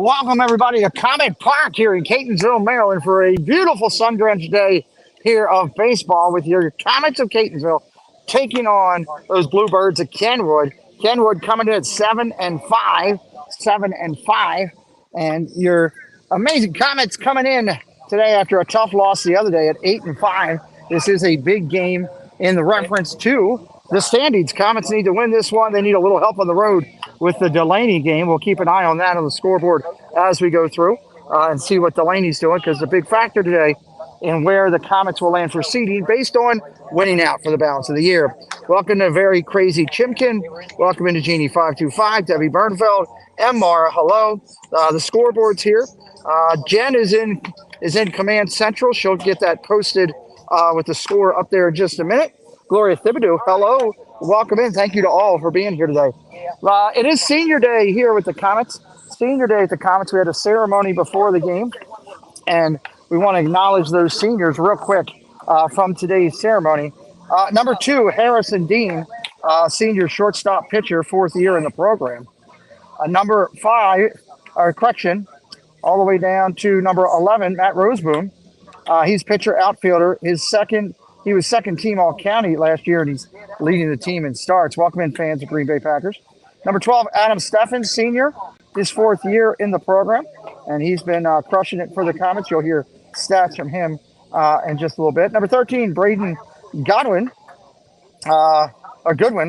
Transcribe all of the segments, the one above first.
Welcome, everybody, to Comet Park here in Catonsville, Maryland, for a beautiful sun-drenched day here of baseball with your Comets of Catonsville taking on those Bluebirds of Kenwood. Kenwood coming in at 7-5, 7-5, and your amazing Comets coming in today after a tough loss the other day at 8-5. This is a big game in the reference to the standings. Comets need to win this one. They need a little help on the road with the Delaney game. We'll keep an eye on that on the scoreboard as we go through and see what Delaney's doing, because the big factor today in where the Comets will land for seeding based on winning out for the balance of the year. Welcome to Very Crazy Chimkin. Welcome into Jeannie525, Debbie Bernfeld, and Mara. Hello. The scoreboard's here. Jen is in Command Central. She'll get that posted with the score up there in just a minute. Gloria Thibodeau, hello. Welcome in. Thank you to all for being here today. It is senior day here with the Comets. Senior day at the Comets. We had a ceremony before the game, and we want to acknowledge those seniors real quick from today's ceremony. Number 2, Harrison Dean, senior shortstop pitcher, 4th year in the program. Number 5, all the way down to number 11, Matt Roseboom. He's pitcher outfielder. He was second team All-County last year, and he's leading the team in starts. Welcome in, fans of Green Bay Packers. Number 12, Adam Steffens, senior, his 4th year in the program, and he's been crushing it for the Comets. You'll hear stats from him in just a little bit. Number 13, Braden Goodwin.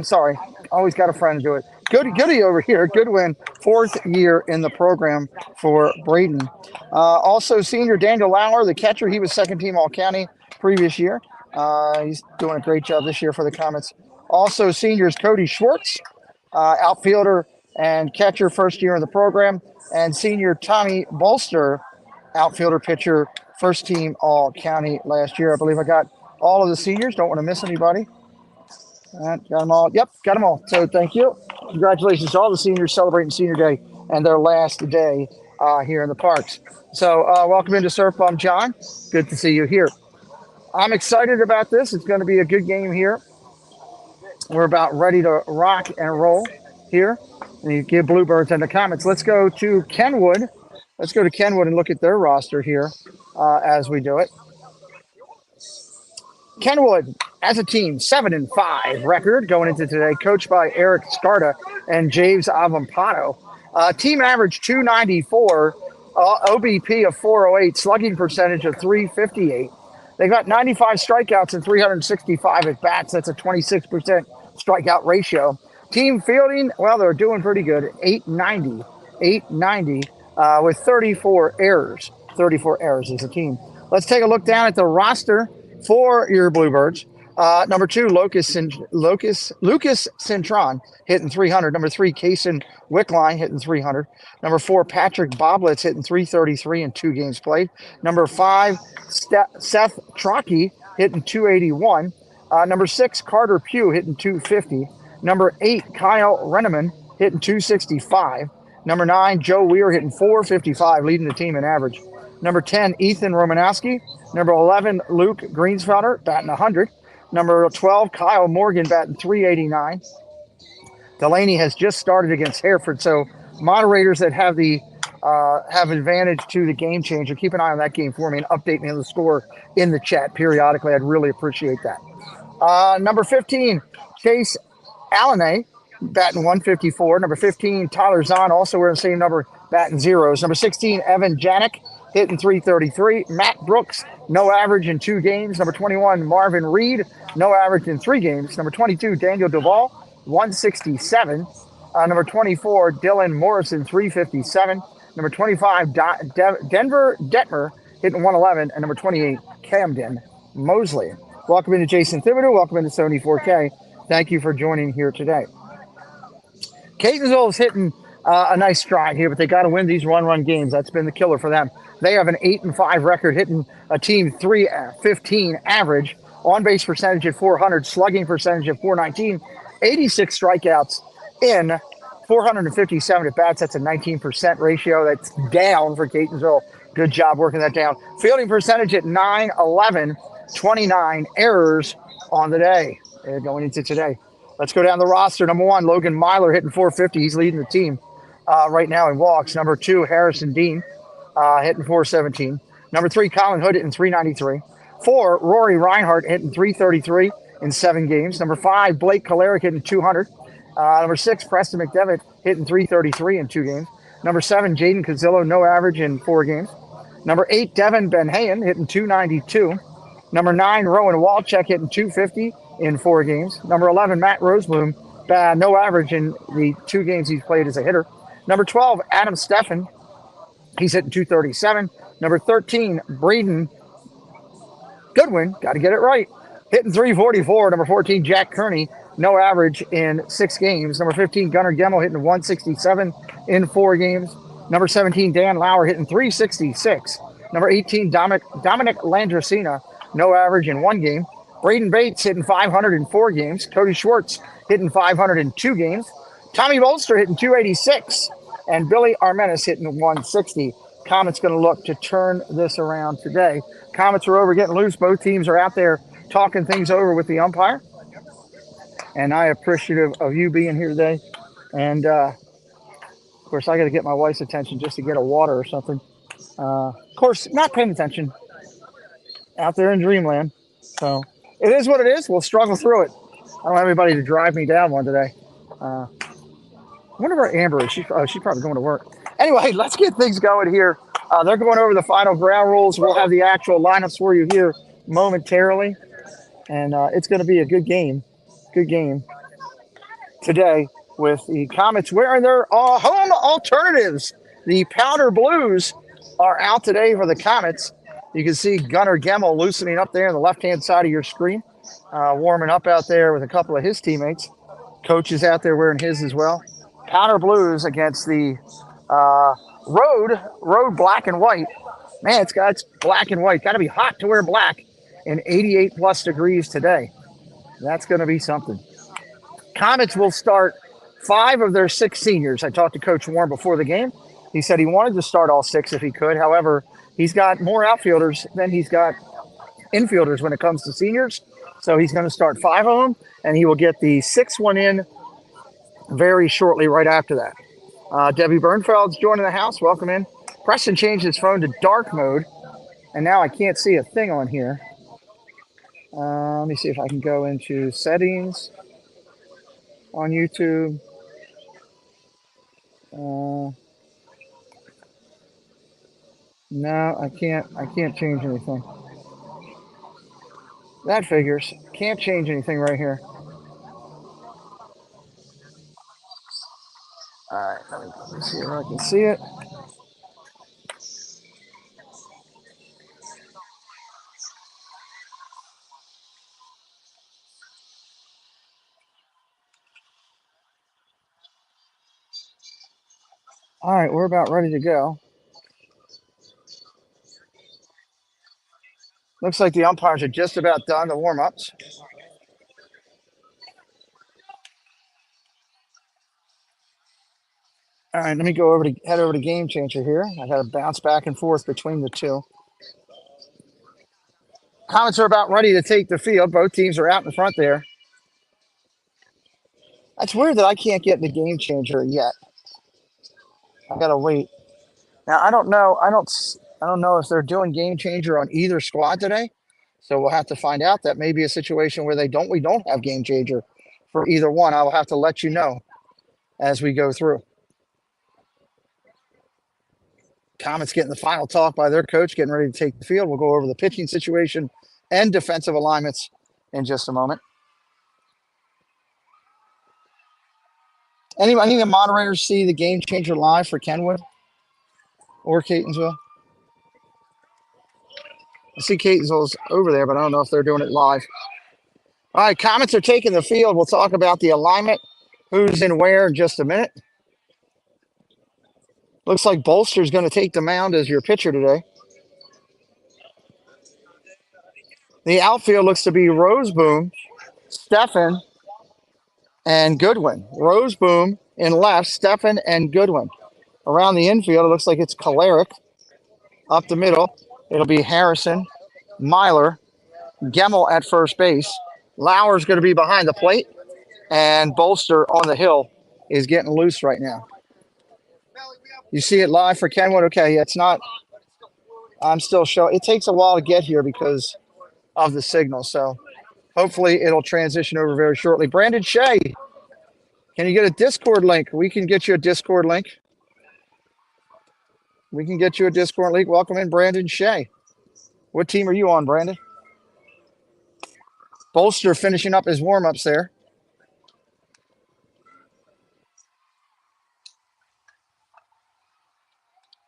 Sorry. Always got a friend to do it. Goody over here. Goodwin, 4th year in the program for Braden. Also, senior Daniel Lauer, the catcher. He was second team All-County previous year. He's doing a great job this year for the Comets. Also, seniors Cody Schwartz, outfielder and catcher, 1st year in the program. And senior Tommy Bolster, outfielder, pitcher, 1st team All-County last year. I believe I got all of the seniors. Don't want to miss anybody. Got them all. Yep, got them all. So thank you. Congratulations to all the seniors celebrating Senior Day and their last day here in the parks. So welcome into Surf Bum John. Good to see you here. I'm excited about this. It's going to be a good game here. We're about ready to rock and roll here. And you give Bluebirds and the Comets. Let's go to Kenwood. Let's go to Kenwood and look at their roster here as we do it. Kenwood, as a team, 7-5 record going into today, coached by Eric Scarta and James Avampato. Team average 294, OBP of 408, slugging percentage of 358. They got 95 strikeouts and 365 at bats. That's a 26% strikeout ratio. Team fielding, well, they're doing pretty good. 890 with 34 errors. 34 errors as a team. Let's take a look down at the roster for your Bluebirds. Number 2, Lucas Cintron hitting 300. Number 3, Kason Wickline hitting 300. Number 4, Patrick Boblitz hitting 333 in 2 games played. Number 5, Seth Trockey hitting 281. Number 6, Carter Pugh hitting 250. Number 8, Kyle Renneman hitting 265. Number 9, Joe Weir hitting 455, leading the team in average. Number 10, Ethan Romanowski. Number 11, Luke Greensfelder, batting 100. Number 12, Kyle Morgan, batting 389. Delaney has just started against Hereford, so moderators that have advantage to the game changer, keep an eye on that game for me and update me on the score in the chat periodically. I'd really appreciate that. Number 15, Chase Allenay, batting 154. Number 15, Tyler Zahn, also wearing the same number, batting zeros. Number 16, Evan Janik, hitting 333. Matt Brooks, no average in 2 games. Number 21, Marvin Reed, no average in 3 games. Number 22, Daniel Duvall, 167. Number 24, Dylan Morrison, 357. Number 25, Denver Detmer, hitting 111. And number 28, Camden Mosley. Welcome into Jason Thibodeau. Welcome into Sony 4K. Thank you for joining here today. Catonsville is hitting a nice stride here, but they got to win these run games. That's been the killer for them. They have an 8-5 record, hitting a team 315 average, on-base percentage at 400, slugging percentage at 419, 86 strikeouts in 457 at bats. That's a 19% ratio. That's down for Catonsville. Good job working that down. Fielding percentage at 911, 29 errors on the day going into today. Let's go down the roster. Number 1, Logan Myler hitting 450. He's leading the team. right now in walks. Number 2, Harrison Dean, hitting 417. Number 3, Colin Hood hitting 393. 4, Rory Reinhardt hitting 333 in 7 games. Number 5, Blake Kalarick hitting 200. Number 6, Preston McDevitt hitting 333 in 2 games. Number 7, Jaden Cazillo, no average in 4 games. Number 8, Devin Benhayan hitting 292. Number 9, Rowan Walchek hitting 250 in 4 games. Number 11, Matt Rosebloom, no average in the 2 games he's played as a hitter. Number 12, Adam Steffen, he's hitting 237. Number 13, Braden Goodwin, got to get it right, hitting 344. Number 14, Jack Kearney, no average in 6 games. Number 15, Gunnar Gemmel hitting 167 in 4 games. Number 17, Dan Lauer hitting 366. Number 18, Dominic Landrasina, no average in 1 game. Braden Bates hitting 500 in 4 games. Cody Schwartz hitting 500 in 2 games. Tommy Bolster hitting 286. And Billy Armenis hitting 160. Comets going to look to turn this around today. Comets are over getting loose. Both teams are out there talking things over with the umpire. And I appreciative of you being here today. And, of course, I got to get my wife's attention just to get a water or something. Of course, not paying attention out there in dreamland. So it is what it is. We'll struggle through it. I don't have anybody to drive me down one today. I wonder where Amber is. She's probably going to work. Anyway, let's get things going here. They're going over the final ground rules. We'll have the actual lineups for you here momentarily. And it's going to be a good game. Good game today with the Comets wearing their home alternatives. The Powder Blues are out today for the Comets. You can see Gunnar Gemmel loosening up there on the left-hand side of your screen, warming up out there with a couple of his teammates. Coach is out there wearing his as well. Powder Blues against the Road black and white. Man, it's black and white. Got to be hot to wear black in 88-plus degrees today. That's going to be something. Comets will start 5 of their 6 seniors. I talked to Coach Warren before the game. He said he wanted to start all 6 if he could. However, he's got more outfielders than he's got infielders when it comes to seniors. So he's going to start 5 of them, and he will get the 6th one in very shortly right after that. Debbie Bernfeld's joining the house. Welcome in. Preston changed his phone to dark mode, and now I can't see a thing on here. Let me see if I can go into settings on YouTube. No, I can't change anything. That figures. Can't change anything right here. All right, let me see if I can see it. All right, we're about ready to go. Looks like the umpires are just about done the warm-ups. All right, let me head over to Game Changer here. I got to bounce back and forth between the two. Comets are about ready to take the field. Both teams are out in front there. That's weird that I can't get in the Game Changer yet. I gotta wait. Now I don't know. I don't know if they're doing Game Changer on either squad today. So we'll have to find out. That may be a situation where we don't have Game Changer for either one. I will have to let you know as we go through. Comets getting the final talk by their coach, getting ready to take the field. We'll go over the pitching situation and defensive alignments in just a moment. Any of the moderators see the Game Changer live for Kenwood or Catonsville? I see Catonsville's over there, but I don't know if they're doing it live. All right, Comets are taking the field. We'll talk about the alignment, who's in where in just a minute. Looks like Bolster's going to take the mound as your pitcher today. The outfield looks to be Roseboom, Steffen, and Goodwin. Roseboom in left, Steffen, and Goodwin. Around the infield, it looks like it's Kalarick. Up the middle, it'll be Harrison, Myler, Gemmel at first base. Lauer's going to be behind the plate, and Bolster on the hill is getting loose right now. You see it live for Kenwood? Okay, yeah, it's not. I'm still showing. It takes a while to get here because of the signal. So hopefully it'll transition over very shortly. Brandon Shea, can you get a Discord link? We can get you a Discord link. We can get you a Discord link. Welcome in, Brandon Shea. What team are you on, Brandon? Bolster finishing up his warm-ups there.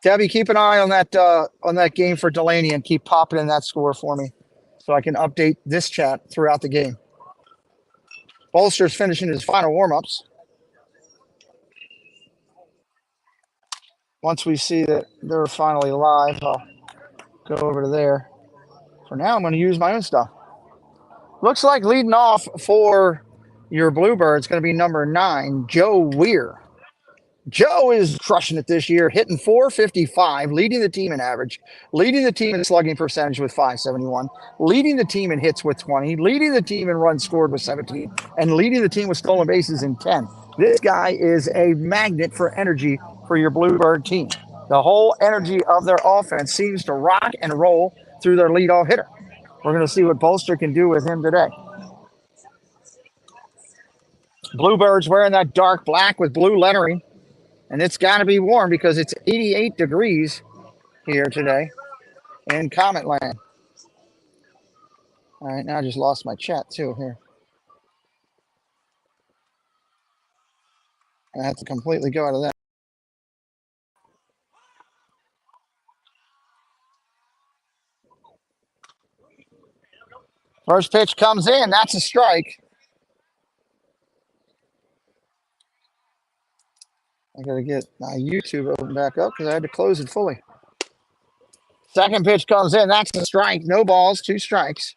Debbie, keep an eye on that game for Delaney and keep popping in that score for me so I can update this chat throughout the game. Bolster's finishing his final warm-ups. Once we see that they're finally live, I'll go over to there. For now, I'm going to use my own stuff. Looks like leading off for your Bluebirds going to be number 9, Joe Weir. Joe is crushing it this year, hitting .455, leading the team in average, leading the team in slugging percentage with .571, leading the team in hits with 20, leading the team in runs scored with 17, and leading the team with stolen bases in 10. This guy is a magnet for energy for your Bluebird team. The whole energy of their offense seems to rock and roll through their leadoff hitter. We're going to see what Bolster can do with him today. Bluebirds wearing that dark black with blue lettering. And it's got to be warm because it's 88 degrees here today in Comet Land. All right, now I just lost my chat too here. I have to completely go out of that. First pitch comes in. That's a strike. I got to get my YouTube open back up because I had to close it fully. Second pitch comes in. That's a strike. No balls, 2 strikes.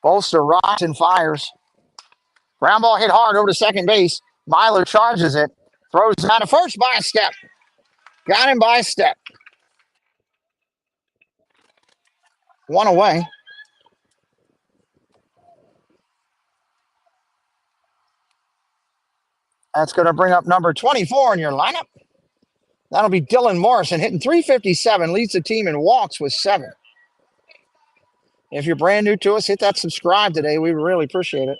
Bolster rocks and fires. Ground ball hit hard over to second base. Myler charges it. Throws it out of first by a step. Got him by a step. 1 away. That's going to bring up number 24 in your lineup. That'll be Dylan Morrison hitting .357, leads the team in walks with 7. If you're brand new to us, hit that subscribe today. We really appreciate it.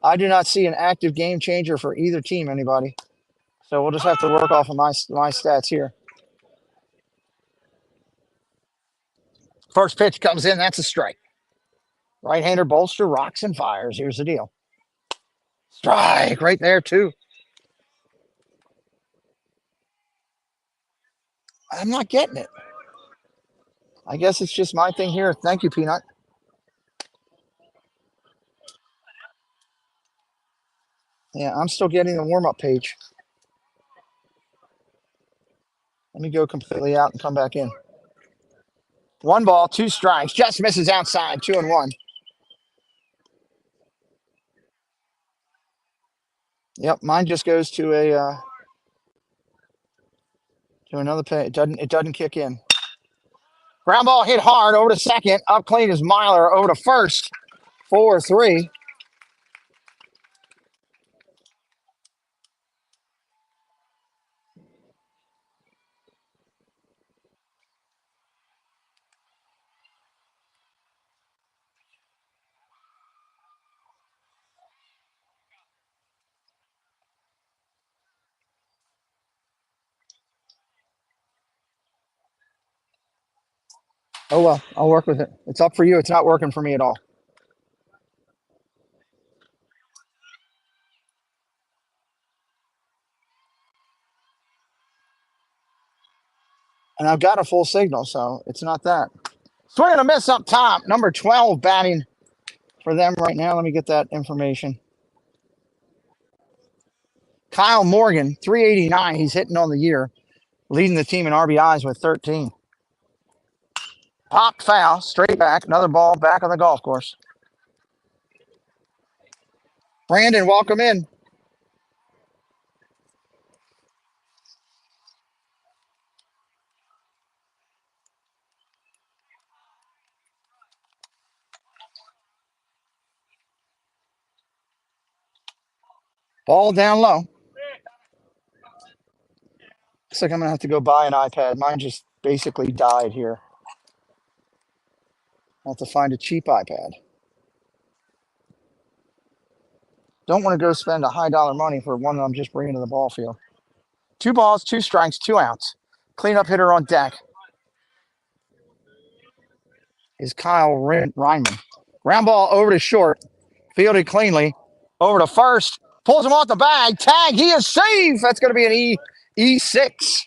I do not see an active game changer for either team, anybody. So we'll just have to work off of my stats here. First pitch comes in. That's a strike. Right-hander Bolster rocks and fires. Here's the deal. Strike right there, too. I'm not getting it. I guess it's just my thing here. Thank you, Peanut. Yeah, I'm still getting the warm-up page. Let me go completely out and come back in. 1 ball, 2 strikes. Just misses outside. 2-1. Yep, mine just goes to another page. It doesn't kick in. Ground ball hit hard over to second. Up clean is Myler over to first. 4-3. Oh well, I'll work with it. It's up for you. It's not working for me at all. And I've got a full signal, so it's not that. Swing and a miss up top. Number 12 batting for them right now. Let me get that information. Kyle Morgan, 389. He's hitting on the year, leading the team in RBIs with 13. Popped foul, straight back. Another ball back on the golf course. Brandon, welcome in. Ball down low. Looks like I'm going to have to go buy an iPad. Mine just basically died here. I'll have to find a cheap iPad. Don't want to go spend a high dollar money for one that I'm just bringing to the ball field. 2 balls, 2 strikes, 2 outs. Cleanup hitter on deck is Kyle Ryman. Ground ball over to short. Fielded cleanly. Over to first. Pulls him off the bag. Tag. He is safe. That's going to be an E6.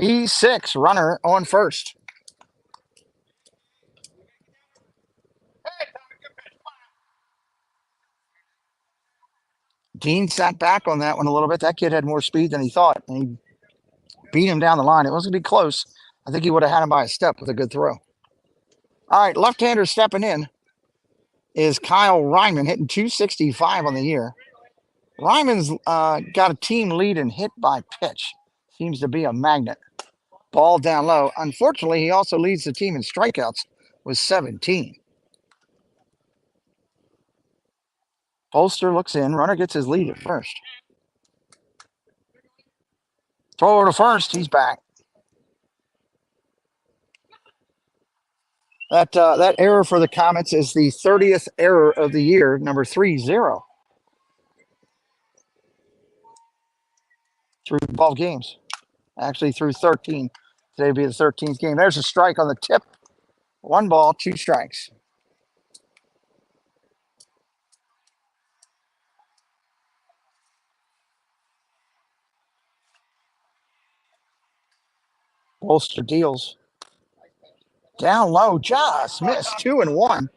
E6 runner on first. Dean sat back on that one a little bit. That kid had more speed than he thought, and he beat him down the line. It wasn't going to be close. I think he would have had him by a step with a good throw. All right, left-hander stepping in is Kyle Ryman, hitting 265 on the year. Ryman's got a team lead in hit by pitch. Seems to be a magnet. Ball down low. Unfortunately, he also leads the team in strikeouts with 17. Bolster looks in. Runner gets his lead at first. Throw over to first. He's back. That error for the Comets is the 30th error of the year, number 30. Through 12 games. Actually, through 13. Today will be the 13th game. There's a strike on the tip. 1 ball, 2 strikes. Bolster deals. Down low, just missed. 2-1.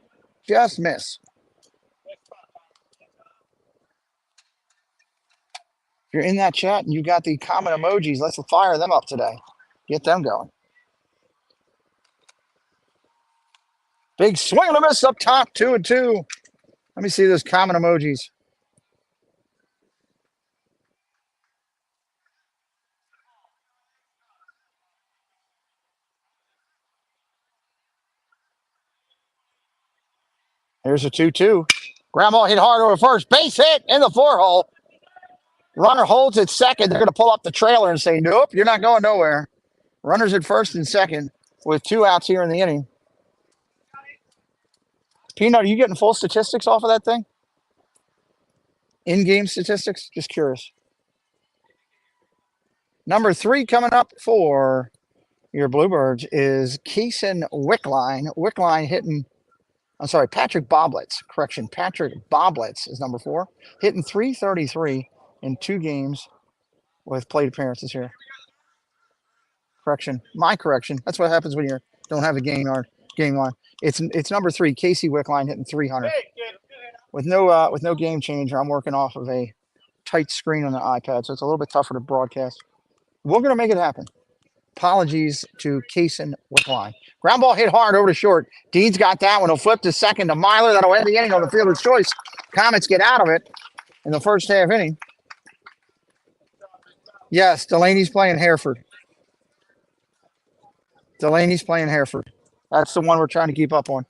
Just miss. If you're in that chat and you got the comment emojis, let's fire them up today. Get them going. Big swing and a miss up top, 2-2. Let me see those comment emojis. Here's a 2-2. Ground ball hit hard over first. Base hit in the 4-hole. Runner holds at second. They're going to pull up the trailer and say, nope, you're not going nowhere. Runners at first and second with 2 outs here in the inning. Peanut, are you getting full statistics off of that thing? In-game statistics? Just curious. Number 3 coming up for your Bluebirds is Kason Wickline. Wickline hitting, I'm sorry, Patrick Boblets. Correction, Patrick Boblets is number 4. Hitting 333 in 2 games with plate appearances here. Correction, my correction. That's what happens when you don't have a game line. It's number 3, Casey Wickline hitting 300. With no game changer, I'm working off of a tight screen on the iPad, so it's a little bit tougher to broadcast. We're going to make it happen. Apologies to Kason Wickline. Ground ball hit hard over to short. Dean's got that one. He'll flip to second to Myler. That'll end the inning on the fielder's choice. Comets get out of it in the first half inning. Yes, Delaney's playing Hereford. Delaney's playing Hereford. That's the one we're trying to keep up on.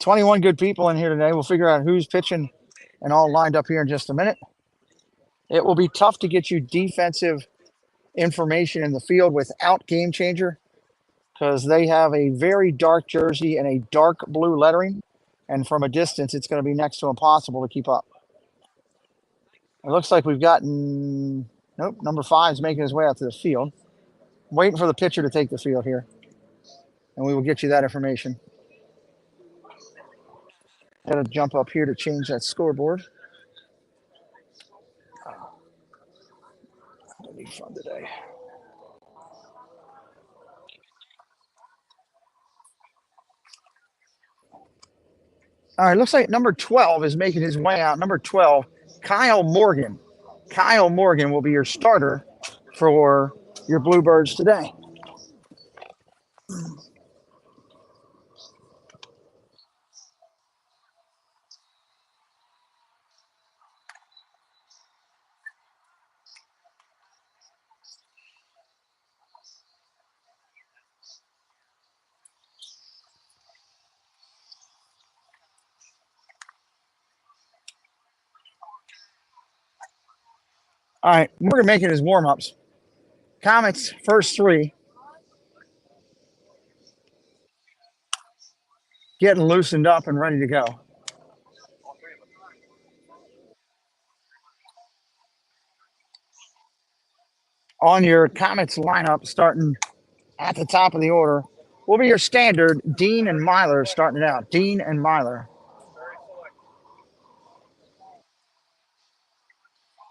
21 good people in here today. We'll figure out who's pitching and all lined up here in just a minute. It will be tough to get you defensive information in the field without Game Changer because they have a very dark jersey and a dark blue lettering. And from a distance, it's going to be next to impossible to keep up. It looks like we've gotten, nope, number 5 is making his way out to the field. I'm waiting for the pitcher to take the field here. And we will get you that information. Got to jump up here to change that scoreboard. That'll be fun today. All right, looks like number 12 is making his way out. Number 12, Kyle Morgan. Kyle Morgan will be your starter for your Bluebirds today. All right, Morgan making his warm-ups. Comets first three. Getting loosened up and ready to go. On your Comets lineup, starting at the top of the order, will be your standard Dean and Myler starting it out. Dean and Myler.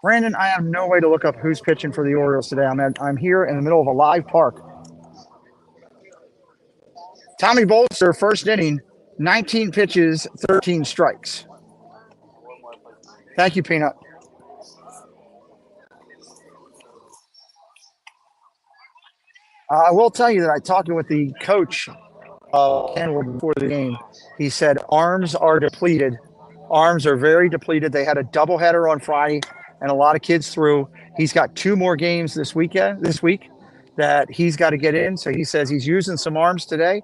Brandon, I have no way to look up who's pitching for the Orioles today. I'm here in the middle of a live park. Tommy Bolster, first inning, 19 pitches, 13 strikes. Thank you, Peanut. I will tell you that I talked with the coach of Kenwood before the game. He said arms are depleted. Arms are very depleted. They had a doubleheader on Friday, and a lot of kids threw. He's got 2 more games this week that he's got to get in. So he says he's using some arms today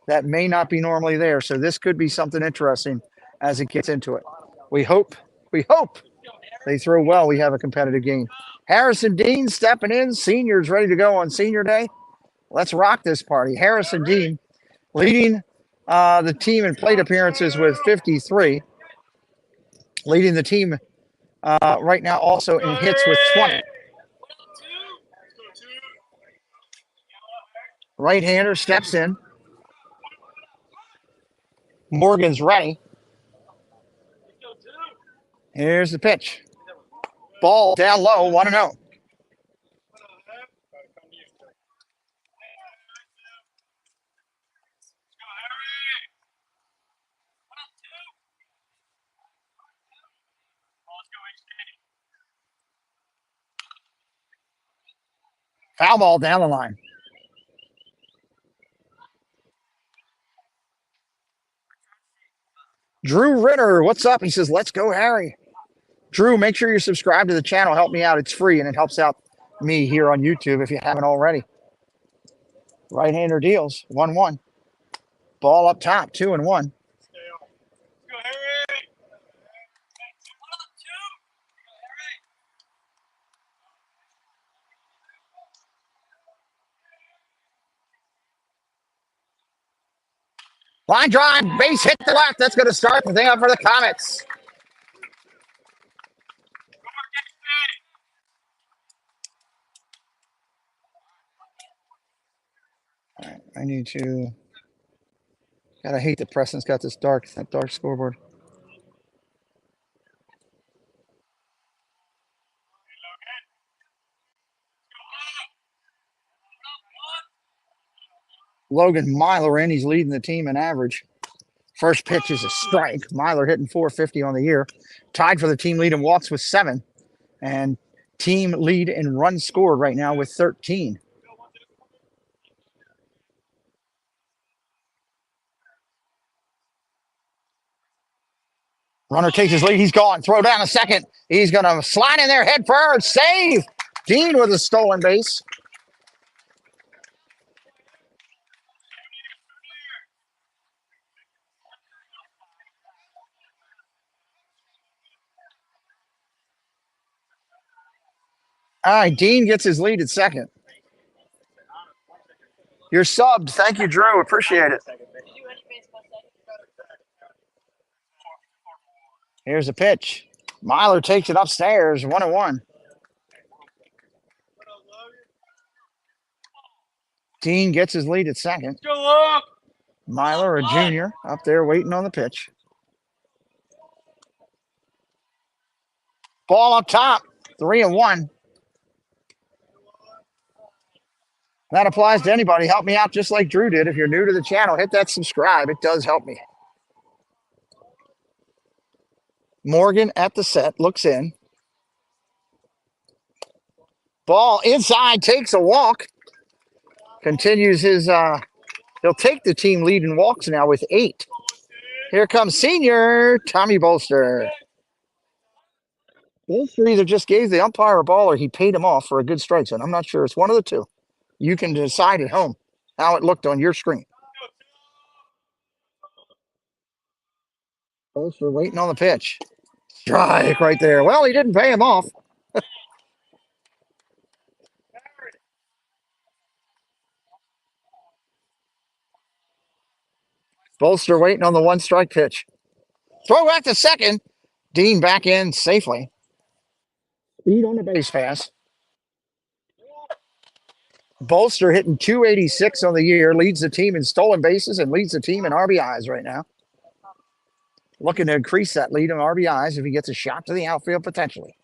that may not be normally there. So this could be something interesting as it gets into it. We hope they throw well. We have a competitive game. Harrison Dean stepping in. Seniors ready to go on senior day. Let's rock this party. Harrison Dean leading the team in plate appearances with 53. Leading the team right now also in hits with 20. Right-hander steps in. Morgan's ready. Here's the pitch. Ball down low, 1-0. Foul ball down the line. Drew Ritter, what's up? He says, let's go, Harry. Drew, make sure you're subscribed to the channel. Help me out. It's free, and it helps out me here on YouTube if you haven't already. Right-hander deals, 1-1. Ball up top, 2-1. Line drive, base hit to left. That's going to start the thing up for the Comets. All right, I need to. God, I hate that Preston's got that dark scoreboard. Logan Myler in. He's leading the team in average. First pitch is a strike. Myler hitting 450 on the year. Tied for the team lead in walks with 7. And team lead in runs scored right now with 13. Runner takes his lead. He's gone. Throw down a second. He's going to slide in there head first. Save. Dean with a stolen base. All right, Dean gets his lead at second. You're subbed. Thank you, Drew. Appreciate it. Here's a pitch. Myler takes it upstairs, 1-1. Dean gets his lead at second. Myler, a junior, up there waiting on the pitch. Ball up top, 3-1. That applies to anybody. Help me out just like Drew did. If you're new to the channel, hit that subscribe. It does help me. Morgan at the set, looks in. Ball inside, takes a walk. Continues his, he'll take the team lead in walks now with 8. Here comes senior Tommy Bolster. Bolster either just gave the umpire a ball or he paid him off for a good strike zone. I'm not sure. It's one of the two. You can decide at home how it looked on your screen. Bolster waiting on the pitch. Strike right there. Well, he didn't pay him off. Bolster waiting on the one-strike pitch. Throw back to second. Dean back in safely. Speed on the base pass. Bolster hitting 286 on the year, leads the team in stolen bases and leads the team in RBIs right now. Looking to increase that lead in RBIs if he gets a shot to the outfield potentially.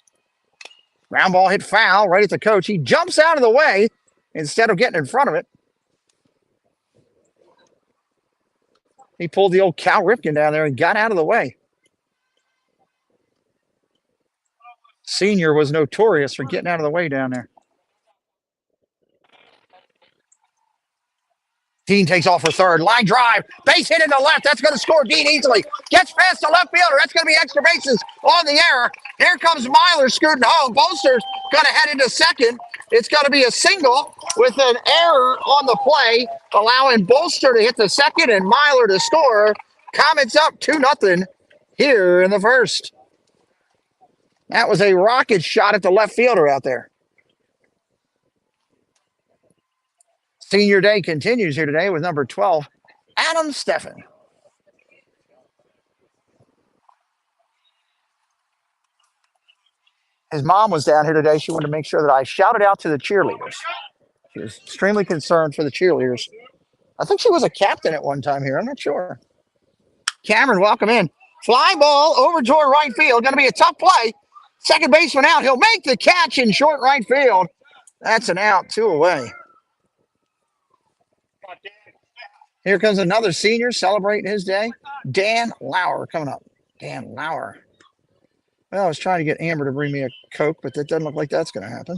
Ground ball hit foul right at the coach. He jumps out of the way instead of getting in front of it. He pulled the old Cal Ripken down there and got out of the way. Senior was notorious for getting out of the way down there. Dean takes off for third. Line drive. Base hit in the left. That's going to score Dean easily. Gets past the left fielder. That's going to be extra bases on the error. Here comes Myler scooting home. Bolster's going to head into second. It's going to be a single with an error on the play, allowing Bolster to hit the second and Myler to score. Comets up 2-0 here in the first. That was a rocket shot at the left fielder out there. Senior day continues here today with number 12, Adam Steffen. His mom was down here today. She wanted to make sure that I shouted out to the cheerleaders. She was extremely concerned for the cheerleaders. I think she was a captain at one time here. I'm not sure. Cameron, welcome in. Fly ball over toward right field. Going to be a tough play. Second baseman out. He'll make the catch in short right field. That's an out, 2 away. Here comes another senior celebrating his day. Dan Lauer coming up. Dan Lauer. Well, I was trying to get Amber to bring me a Coke, but that doesn't look like that's going to happen.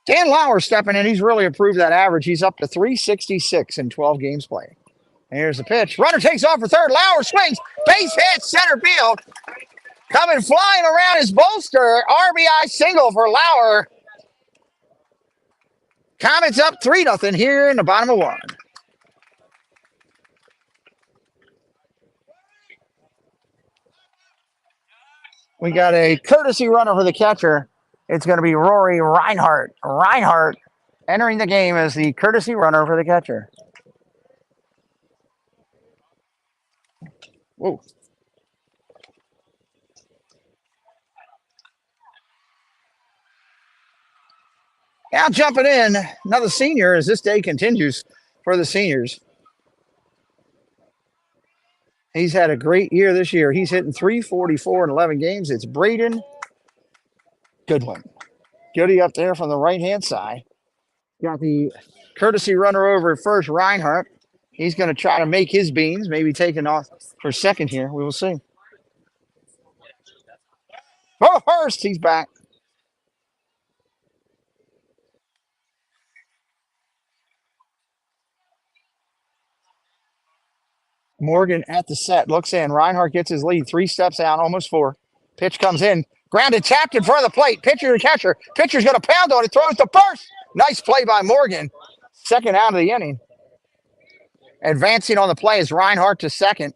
Dan Lauer stepping in. He's really improved that average. He's up to 366 in 12 games played. Here's the pitch. Runner takes off for third. Lauer swings. Base hit center field. Coming flying around his Bolster. RBI single for Lauer. Comets up 3-0 here in the bottom of 1. We got a courtesy runner for the catcher. It's going to be Rory Reinhardt. Reinhardt entering the game as the courtesy runner for the catcher. Whoa. Now jumping in, another senior as this day continues for the seniors. He's had a great year this year. He's hitting 344 in 11 games. It's Braden Goodwin. Goody up there from the right-hand side. Got the courtesy runner over at first, Reinhardt. He's going to try to make his beans, maybe taking off for second here. We will see. Oh, Hurst, he's back. Morgan at the set, looks in. Reinhardt gets his lead, 3 steps out, almost 4. Pitch comes in, grounded, tapped in front of the plate. Pitcher to catcher. Pitcher's going to pound on it, throws to first. Nice play by Morgan. Second out of the inning. Advancing on the play is Reinhardt to second.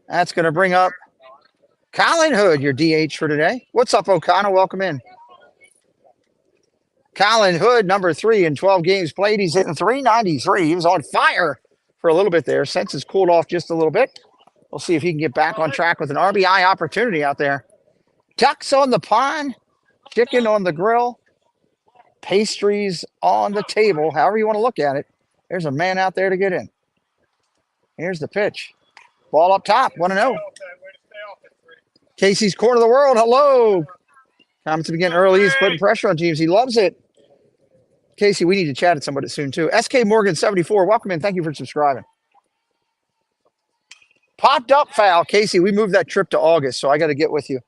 That's going to bring up Colin Hood, your DH for today. What's up, O'Connor? Welcome in. Colin Hood, number 3 in 12 games played. He's hitting 393. He was on fire for a little bit there. Since it's cooled off just a little bit. We'll see if he can get back on track with an RBI opportunity out there. Ducks on the pond, chicken on the grill, pastries on the table, however you want to look at it. There's a man out there to get in. Here's the pitch. Ball up top, 1-0. Casey's Corner of the World, hello. Comments begin early. He's putting pressure on teams. He loves it. Casey, we need to chat at somebody soon, too. SK Morgan 74, welcome in. Thank you for subscribing. Popped up foul. Casey, we moved that trip to August, so I got to get with you.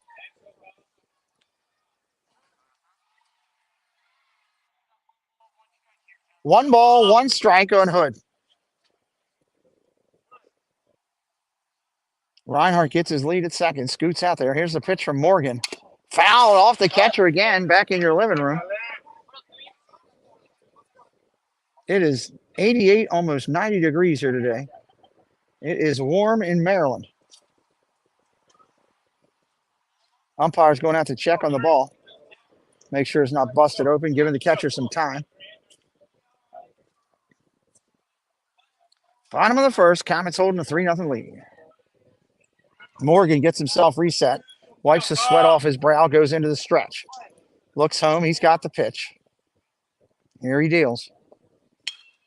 One ball, 1 strike on Hood. Reinhardt gets his lead at second. Scoots out there. Here's the pitch from Morgan. Foul off the catcher again. Back in your living room. It is 88, almost 90 degrees here today. It is warm in Maryland. Umpire's going out to check on the ball. Make sure it's not busted open, giving the catcher some time. Bottom of the first, Comets holding a 3-0 lead. Morgan gets himself reset, wipes the sweat off his brow, goes into the stretch. Looks home, he's got the pitch. Here he deals.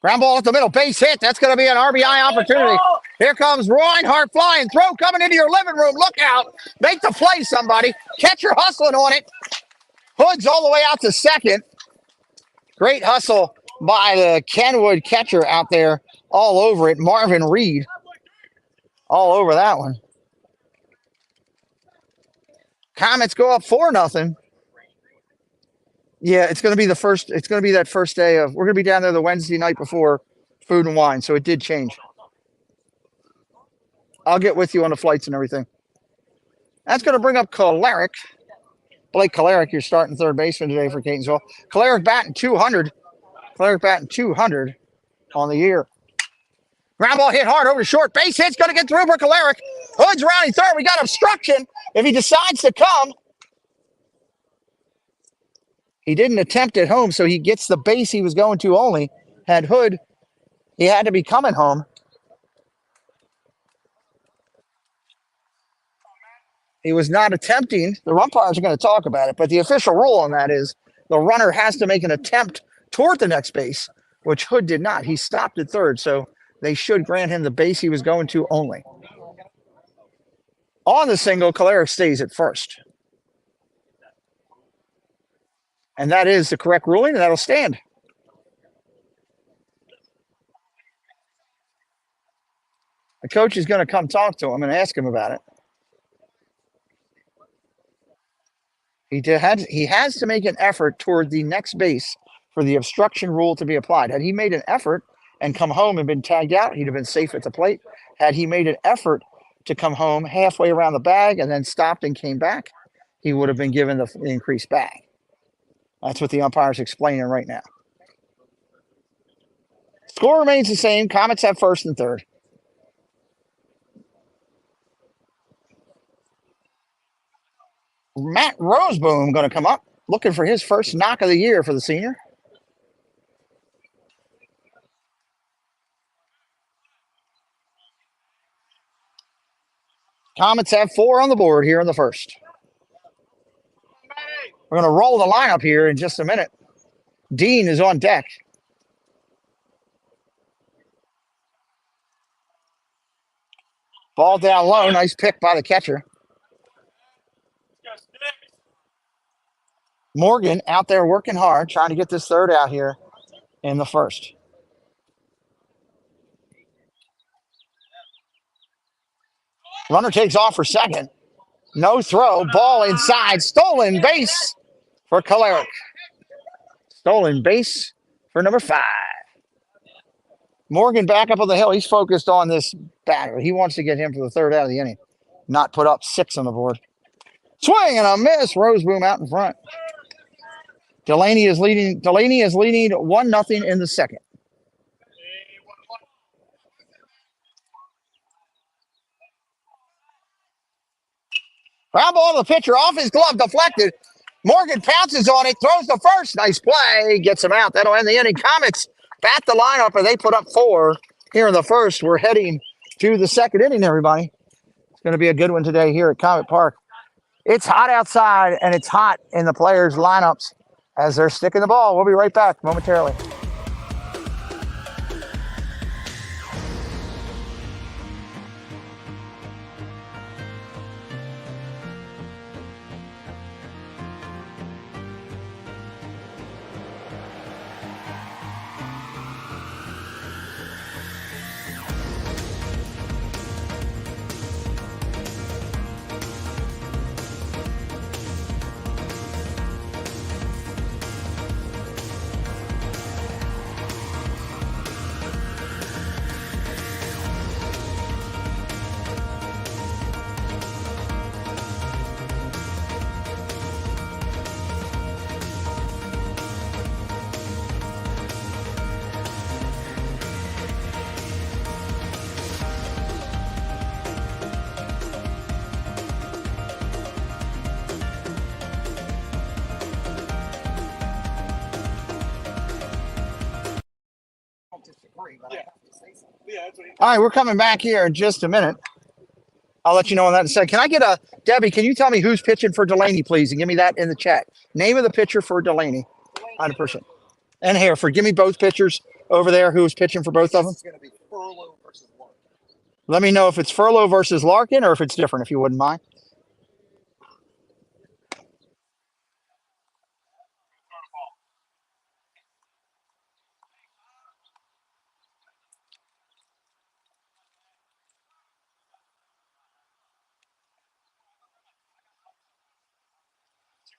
Ground ball at the middle, base hit. That's going to be an RBI opportunity. Here comes Reinhardt flying. Throw coming into your living room. Look out. Make the play, somebody. Catcher hustling on it. Hood's all the way out to second. Great hustle by the Kenwood catcher out there all over it. Marvin Reed all over that one. Comets go up 4-0. Yeah, it's going to be the first. It's going to be that first day of. We're going to be down there the Wednesday night before Food and Wine, so it did change. I'll get with you on the flights and everything. That's going to bring up Kalarick. Blake Kalarick, your starting third baseman today for Catonsville. Kalarick batting 200. Kalarick batting 200 on the year. Ground ball hit hard over to short. Base hit's going to get through for Kalarick. Hood's rounding third. We got obstruction. If he decides to come. He didn't attempt at home, so he gets the base he was going to only. Had Hood, he had to be coming home. He was not attempting. The umpires are going to talk about it, but the official rule on that is the runner has to make an attempt toward the next base, which Hood did not. He stopped at third, so they should grant him the base he was going to only. On the single, Kalarick stays at first. And that is the correct ruling, and that'll stand. The coach is going to come talk to him and ask him about it. He has to make an effort toward the next base for the obstruction rule to be applied. Had he made an effort and come home and been tagged out, he'd have been safe at the plate. Had he made an effort to come home halfway around the bag and then stopped and came back, he would have been given the increased bag. That's what the umpire's explaining right now. Score remains the same. Comets have first and third. Matt Roseboom going to come up, looking for his first knock of the year for the senior. Comets have 4 on the board here in the first. We're going to roll the lineup here in just a minute. Dean is on deck. Ball down low. Nice pick by the catcher. Morgan out there working hard, trying to get this third out here in the first. Runner takes off for second. No throw. Ball inside. Stolen base for Kalarick. Stolen base for number 5. Morgan back up on the hill. He's focused on this batter. He wants to get him for the third out of the inning, not put up 6 on the board. Swing and a miss. Roseboom out in front. Delaney is leading 1-0 in the second. Ground ball to the pitcher, off his glove, deflected. Morgan pounces on it, throws the first. Nice play, gets him out. That'll end the inning. Comets bat the lineup, and they put up 4 here in the first. We're heading to the second inning, everybody. It's going to be a good one today here at Comet Park. It's hot outside, and it's hot in the players' lineups as they're sticking the ball. We'll be right back momentarily. All right, we're coming back here in just a minute. I'll let you know on that in a second. Can I get a Debbie? Can you tell me who's pitching for Delaney, please, and give me that in the chat. Name of the pitcher for Delaney. 100%. And Hereford, give me both pitchers over there. Who's pitching for both of them? Let me know if it's Furlow versus Larkin or if it's different, if you wouldn't mind.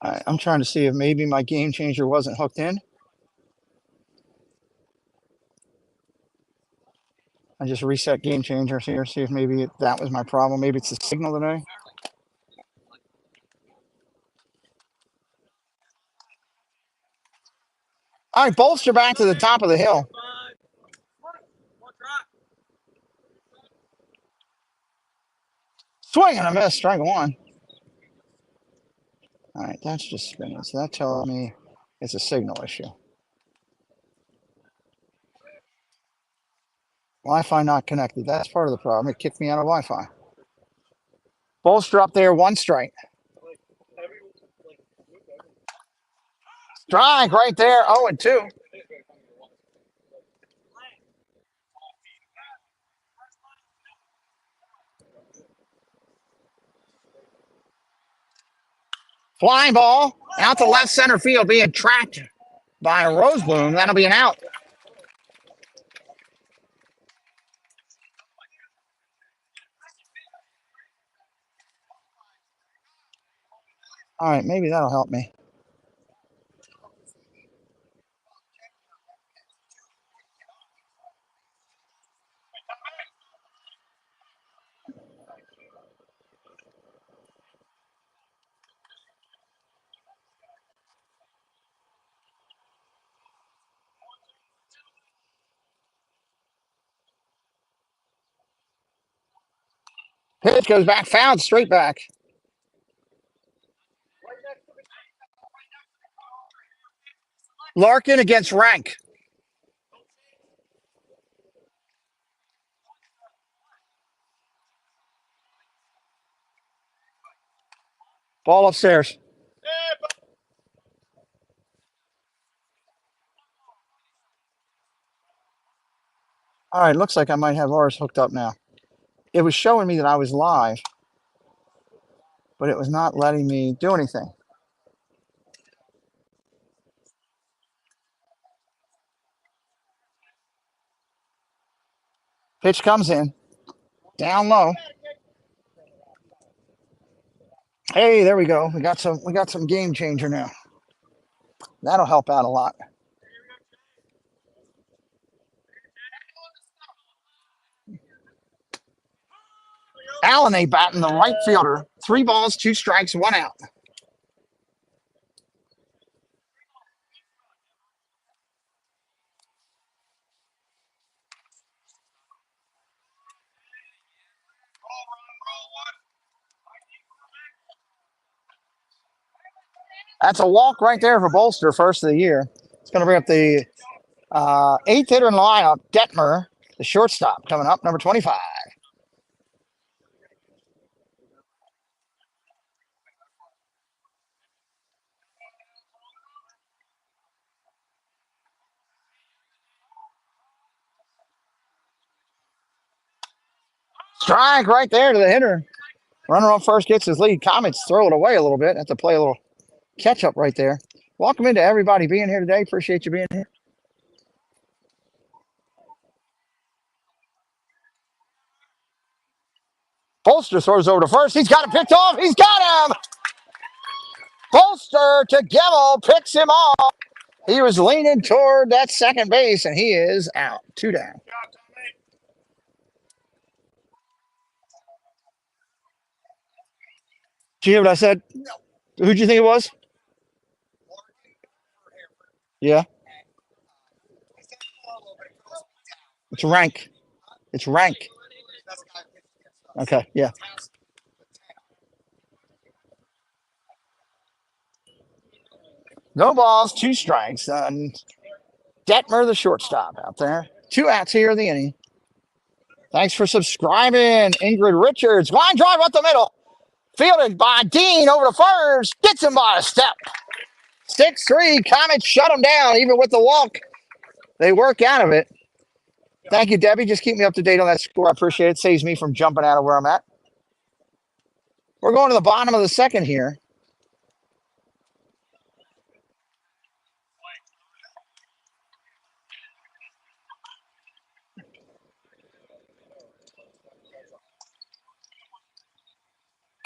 All right, I'm trying to see if maybe my game changer wasn't hooked in. I just reset game changers here, see if maybe that was my problem. Maybe it's the signal today. All right, Bolster back to the top of the hill. Swing and a miss, strike one. All right, that's just spinning. So that tells me it's a signal issue. Wi-Fi not connected. That's part of the problem. It kicked me out of Wi-Fi. Bolster up there, one strike. Strike right there, 0-2. Flying ball out to left center field, being tracked by a Rosebloom. That'll be an out. All right, maybe that'll help me. Pitch goes back, fouled, straight back. Larkin against Rank. Ball upstairs. All right, looks like I might have ours hooked up now. It was showing me that I was live, but it was not letting me do anything. Pitch comes in, down low. Hey, there we go. We got some game changer now. That'll help out a lot. Allen A batting the right fielder. 3 balls, 2 strikes, 1 out. That's a walk right there for Bolster, first of the year. It's going to bring up the 8th hitter in the lineup, Detmer, the shortstop, coming up, number 25. Strike right there to the hitter. Runner on first gets his lead. Comets throw it away a little bit. Have to play a little catch up right there. Welcome into everybody being here today. Appreciate you being here. Bolster throws over to first. He's got it picked off. He's got him. Bolster to Gemmel picks him off. He was leaning toward that second base, and he is out. 2 down. Did you hear what I said? Who'd you think it was? Yeah. It's Rank. It's Rank. Okay, yeah. No balls, 2 strikes. Detmer, the shortstop, out there. 2 outs here in the inning. Thanks for subscribing, Ingrid Richards. Line drive up the middle. Fielded by Dean over to first. Gets him by a step. 6-3. Comets shut them down, even with the walk. They work out of it. Thank you, Debbie. Just keep me up to date on that score. I appreciate it. Saves me from jumping out of where I'm at. We're going to the bottom of the second here.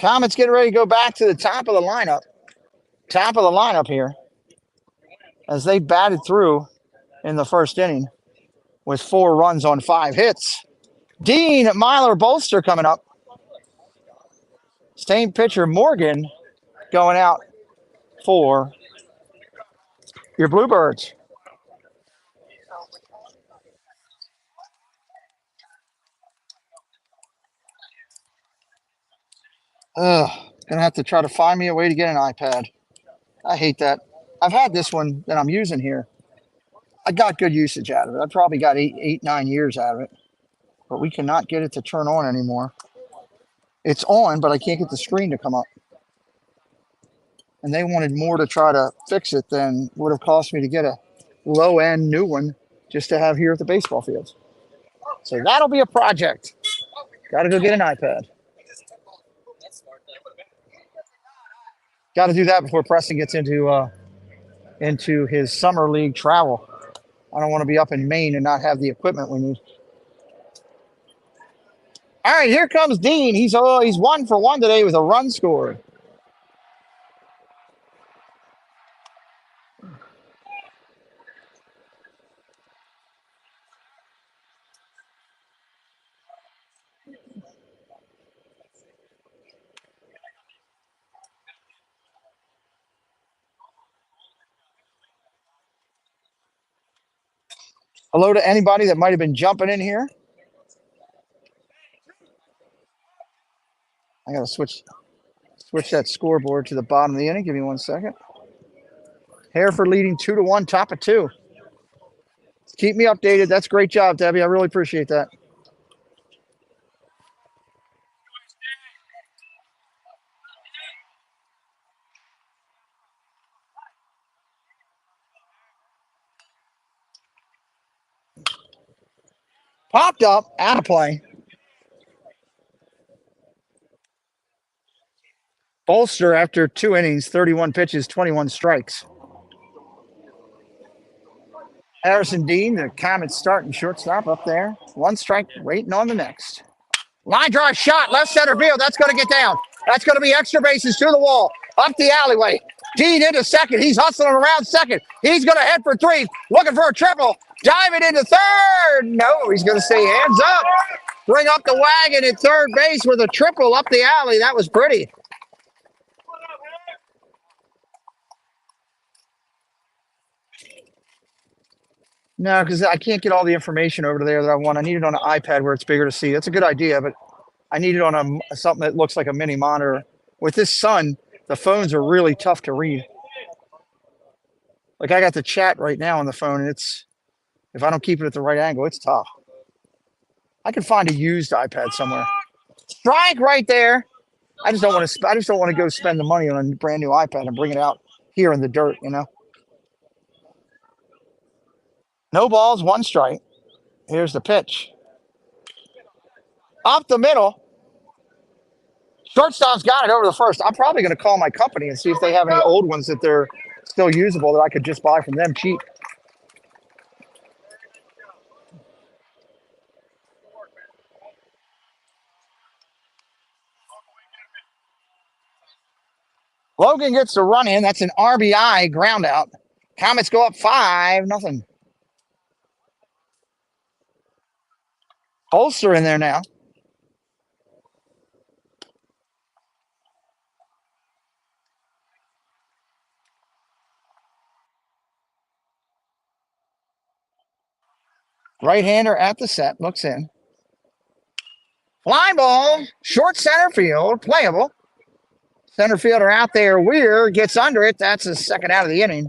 Comets getting ready to go back to the top of the lineup. Top of the lineup here. As they batted through in the first inning with 4 runs on 5 hits. Dean Myler Bolster coming up. Same pitcher, Morgan, going out for your Bluebirds. Gonna have to try to find me a way to get an iPad. I hate that. I've had this one that I'm using here. I got good usage out of it. I probably got 9 years out of it. But we cannot get it to turn on anymore. It's on, but I can't get the screen to come up. And they wanted more to try to fix it than would have cost me to get a low-end new one just to have here at the baseball fields. So that'll be a project. Got to go get an iPad. Got to do that before Preston gets into his summer league travel. I don't want to be up in Maine and not have the equipment we need. All right, here comes Dean. He's 1 for 1 today with a run scored. Hello to anybody that might have been jumping in here. I got to switch that scoreboard to the bottom of the inning. Give me 1 second. Hereford leading 2-1, top of 2. Keep me updated. That's a great job, Debbie. I really appreciate that. Popped up, out of play. Bolster after 2 innings, 31 pitches, 21 strikes. Harrison Dean, the Comets starting shortstop up there. 1 strike, waiting on the next. Line drive shot, left center field. That's going to get down. That's going to be extra bases to the wall, up the alleyway. Dean into second. He's hustling around second. He's going to head for 3, looking for a triple. Diving into third. No, he's going to say hands up. Bring up the wagon at third base with a triple up the alley. That was pretty. No, because I can't get all the information over there that I want. I need it on an iPad where it's bigger to see. That's a good idea, but I need it on something that looks like a mini monitor. With this sun, the phones are really tough to read. Like I got the chat right now on the phone, and if I don't keep it at the right angle, it's tough. I can find a used iPad somewhere. Strike right there. I just don't want to go spend the money on a brand new iPad and bring it out here in the dirt, No balls, 1 strike. Here's the pitch. Up the middle. Shortstop's got it over the first. I'm probably going to call my company and see if they have any old ones that they're still usable that I could just buy from them cheap. Logan gets the run in. That's an RBI ground out. Comets go up 5-0. Bolster in there now. Right-hander at the set. Looks in. Fly ball. Short center field. Playable. Center fielder out there. Weir gets under it. That's his second out of the inning.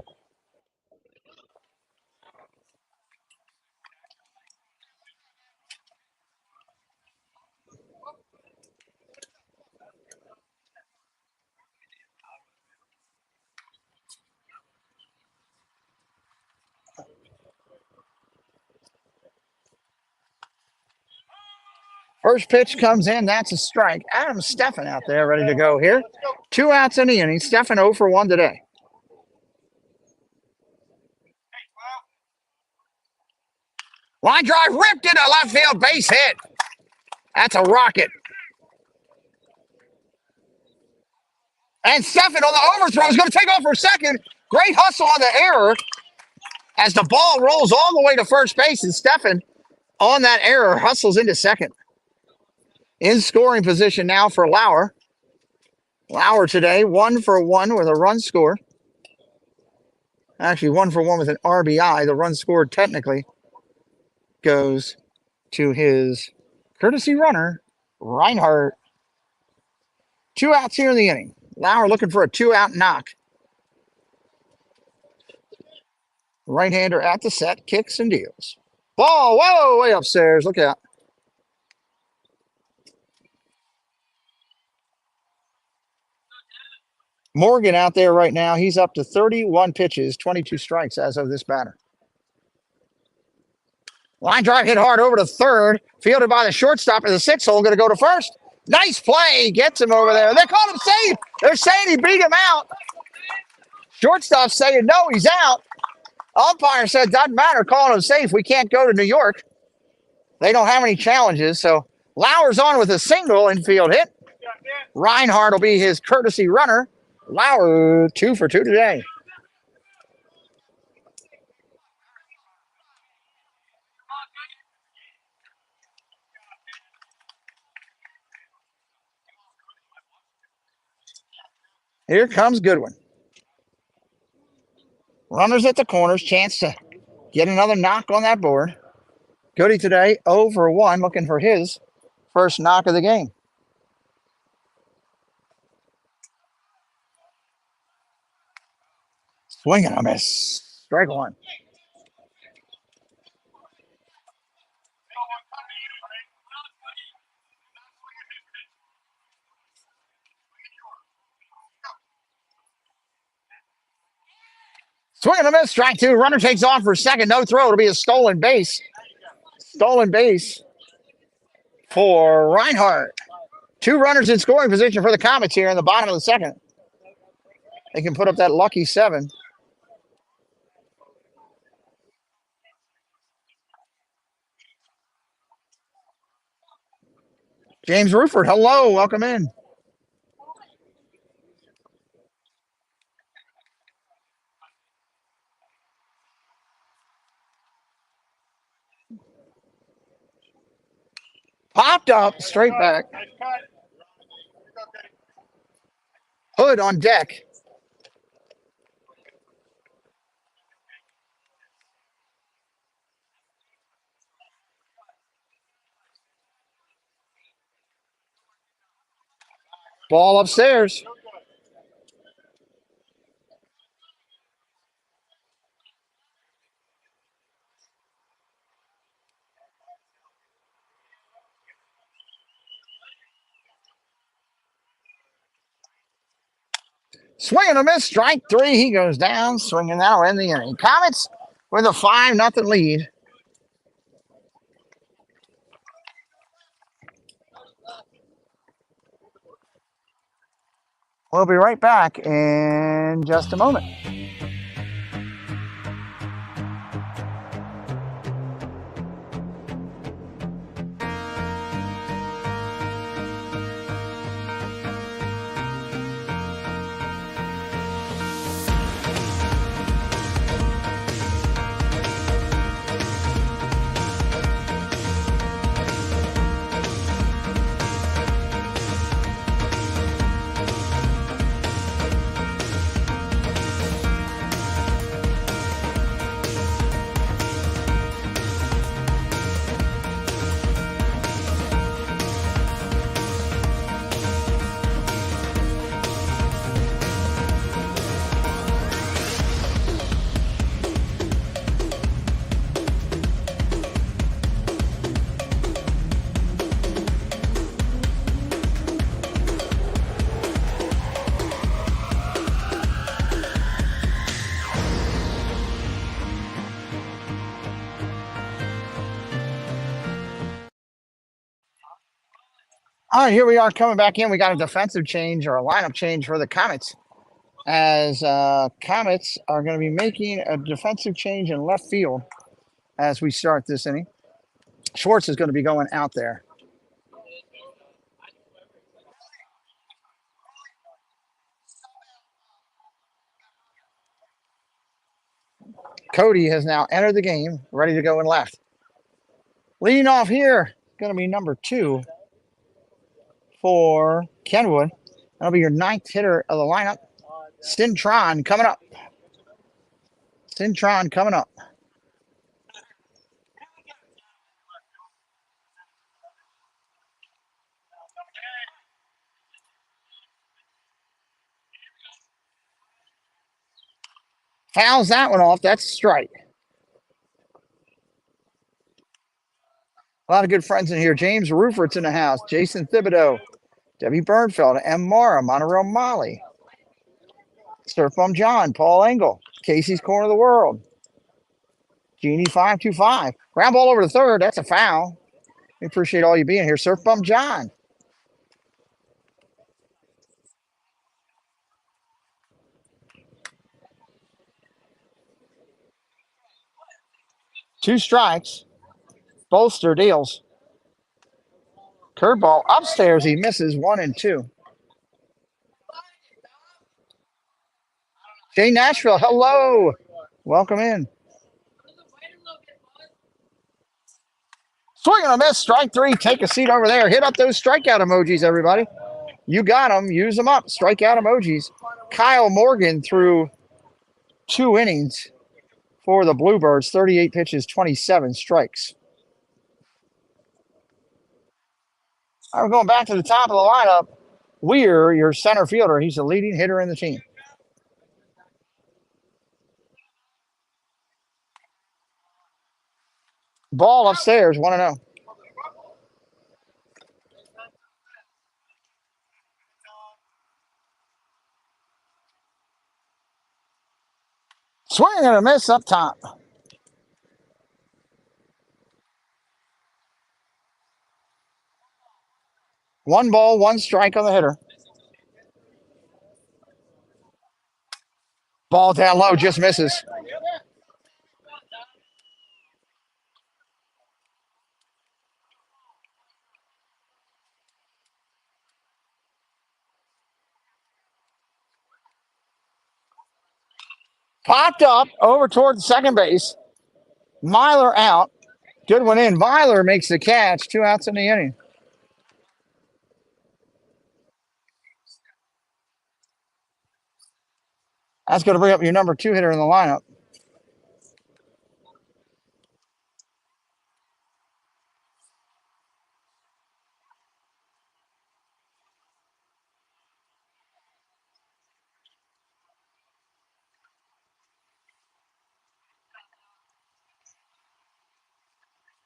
First pitch comes in. That's a strike. Adam Steffen out there ready to go here. 2 outs in the inning. Steffen 0 for 1 today. Line drive ripped into left field. Base hit. That's a rocket. And Steffen on the overthrow is going to take off for a second. Great hustle on the error as the ball rolls all the way to first base. And Steffen on that error hustles into second. In scoring position now for Lauer. Lauer today 1 for 1 with a run score. Actually 1 for 1 with an RBI. The run scored technically goes to his courtesy runner, Reinhardt. 2 outs here in the inning. Lauer looking for a 2-out knock. Right-hander at the set, kicks and deals. Ball, whoa, way upstairs. Look out. Morgan out there right now. He's up to 31 pitches, 22 strikes as of this batter. Line drive hit hard over to third. Fielded by the shortstop in the 6-hole. Going to go to first. Nice play. Gets him over there. They called him safe. They're saying he beat him out. Shortstop saying no, he's out. Umpire said doesn't matter. Calling him safe. We can't go to New York. They don't have any challenges. So Lauer's on with a single infield hit. Reinhardt will be his courtesy runner. Lauer 2 for 2 today. Here comes Goodwin. Runners at the corners. Chance to get another knock on that board. Goody today 0 for 1, looking for his first knock of the game. Swing and a miss. Strike 1. Swing and a miss. Strike 2. Runner takes off for second. No throw. It'll be a stolen base. Stolen base for Reinhardt. 2 runners in scoring position for the Comets here in the bottom of the second. They can put up that lucky 7. James Ruford, hello, welcome in. Popped up, straight back. Hood on deck. Ball upstairs. Swing and a miss, strike 3. He goes down, swinging that'll end the inning. Comets with a 5-0 lead. We'll be right back in just a moment. All right, here we are coming back in. We got a defensive change or a lineup change for the Comets, as Comets are going to be making a defensive change in left field as we start this inning. Schwartz is going to be going out there. Cody has now entered the game, ready to go in left. Leading off here, going to be number 2 for Kenwood. That'll be your 9th hitter of the lineup. Cintron coming up. Cintron coming up. Fouls that one off. That's a strike. A lot of good friends in here. James Rufert's in the house. Jason Thibodeau. Debbie Bernfeld. M. Mara. Monorail Molly. Surf Bum John. Paul Engel. Casey's Corner of the World. Genie 525. Ground ball over to third. That's a foul. We appreciate all you being here. Surf Bum John. Two strikes. Bolster deals. Curveball upstairs. He misses 1 and 2. Jay Nashville. Hello. Welcome in. Swing and a miss. Strike 3. Take a seat over there. Hit up those strikeout emojis, everybody. You got them. Use them up. Strikeout emojis. Kyle Morgan threw 2 innings for the Blue Birds. 38 pitches, 27 strikes. All right, we're going back to the top of the lineup. Weir, your center fielder. He's the leading hitter in the team. Ball upstairs, 1-0. Swing and a miss up top. One ball, one strike on the hitter. Ball down low, just misses. Popped up over toward the second base. Myler out. Good one in. Myler makes the catch. 2 outs in the inning. That's going to bring up your number 2 hitter in the lineup.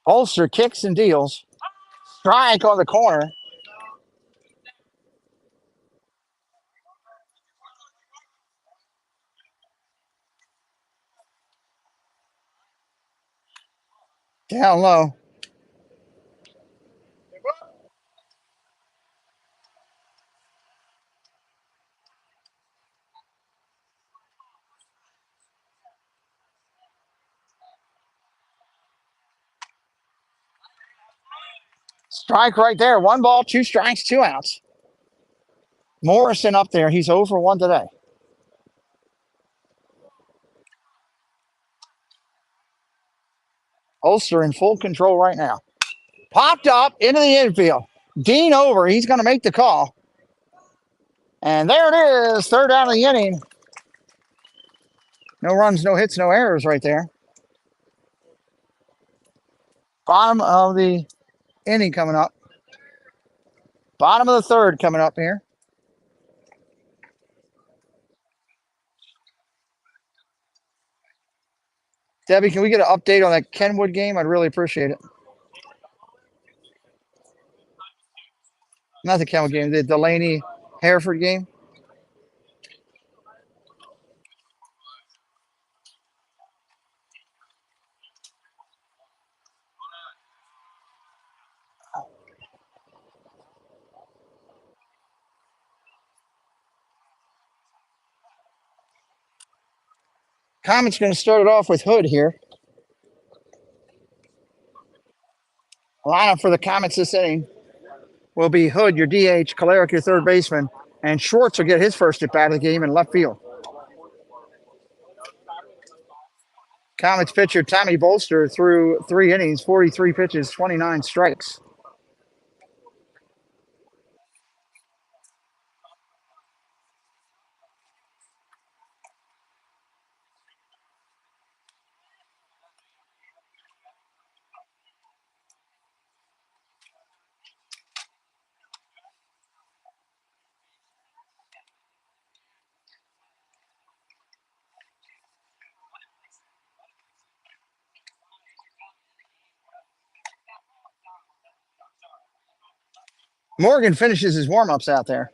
Holster kicks and deals. Strike on the corner. Down low. Strike right there. 1 ball, 2 strikes, 2 outs. Morrison up there. He's 0 for 1 today. Holster in full control right now. Popped up into the infield. Dean over. He's going to make the call. And there it is. 3rd out of the inning. No runs, no hits, no errors right there. Bottom of the inning coming up. Bottom of the 3rd coming up here. Debbie, can we get an update on that Kenwood game? I'd really appreciate it. Not the Kenwood game, the Delaney Hereford game. Comets going to start it off with Hood here. Lineup for the Comets this inning will be Hood, your DH, Kalarick, your third baseman, and Schwartz will get his first at bat of the game in left field. Comets pitcher Tommy Bolster threw 3 innings, 43 pitches, 29 strikes. Morgan finishes his warm-ups out there.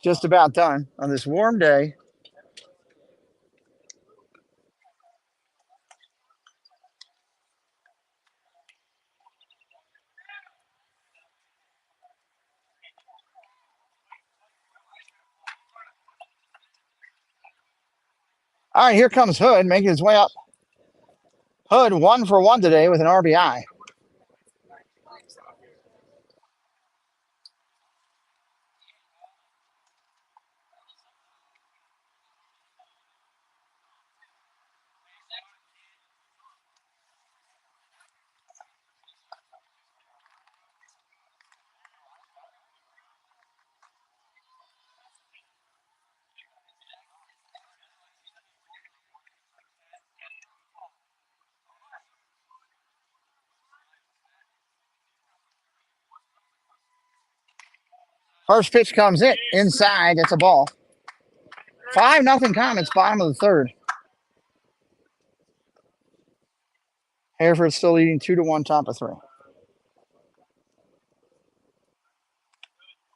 Just about done on this warm day. All right, here comes Hood making his way up. Hood 1 for 1 today with an RBI. First pitch comes in inside. It's a ball. 5-0 Comets, bottom of the third. Hereford still leading 2-1, top of 3.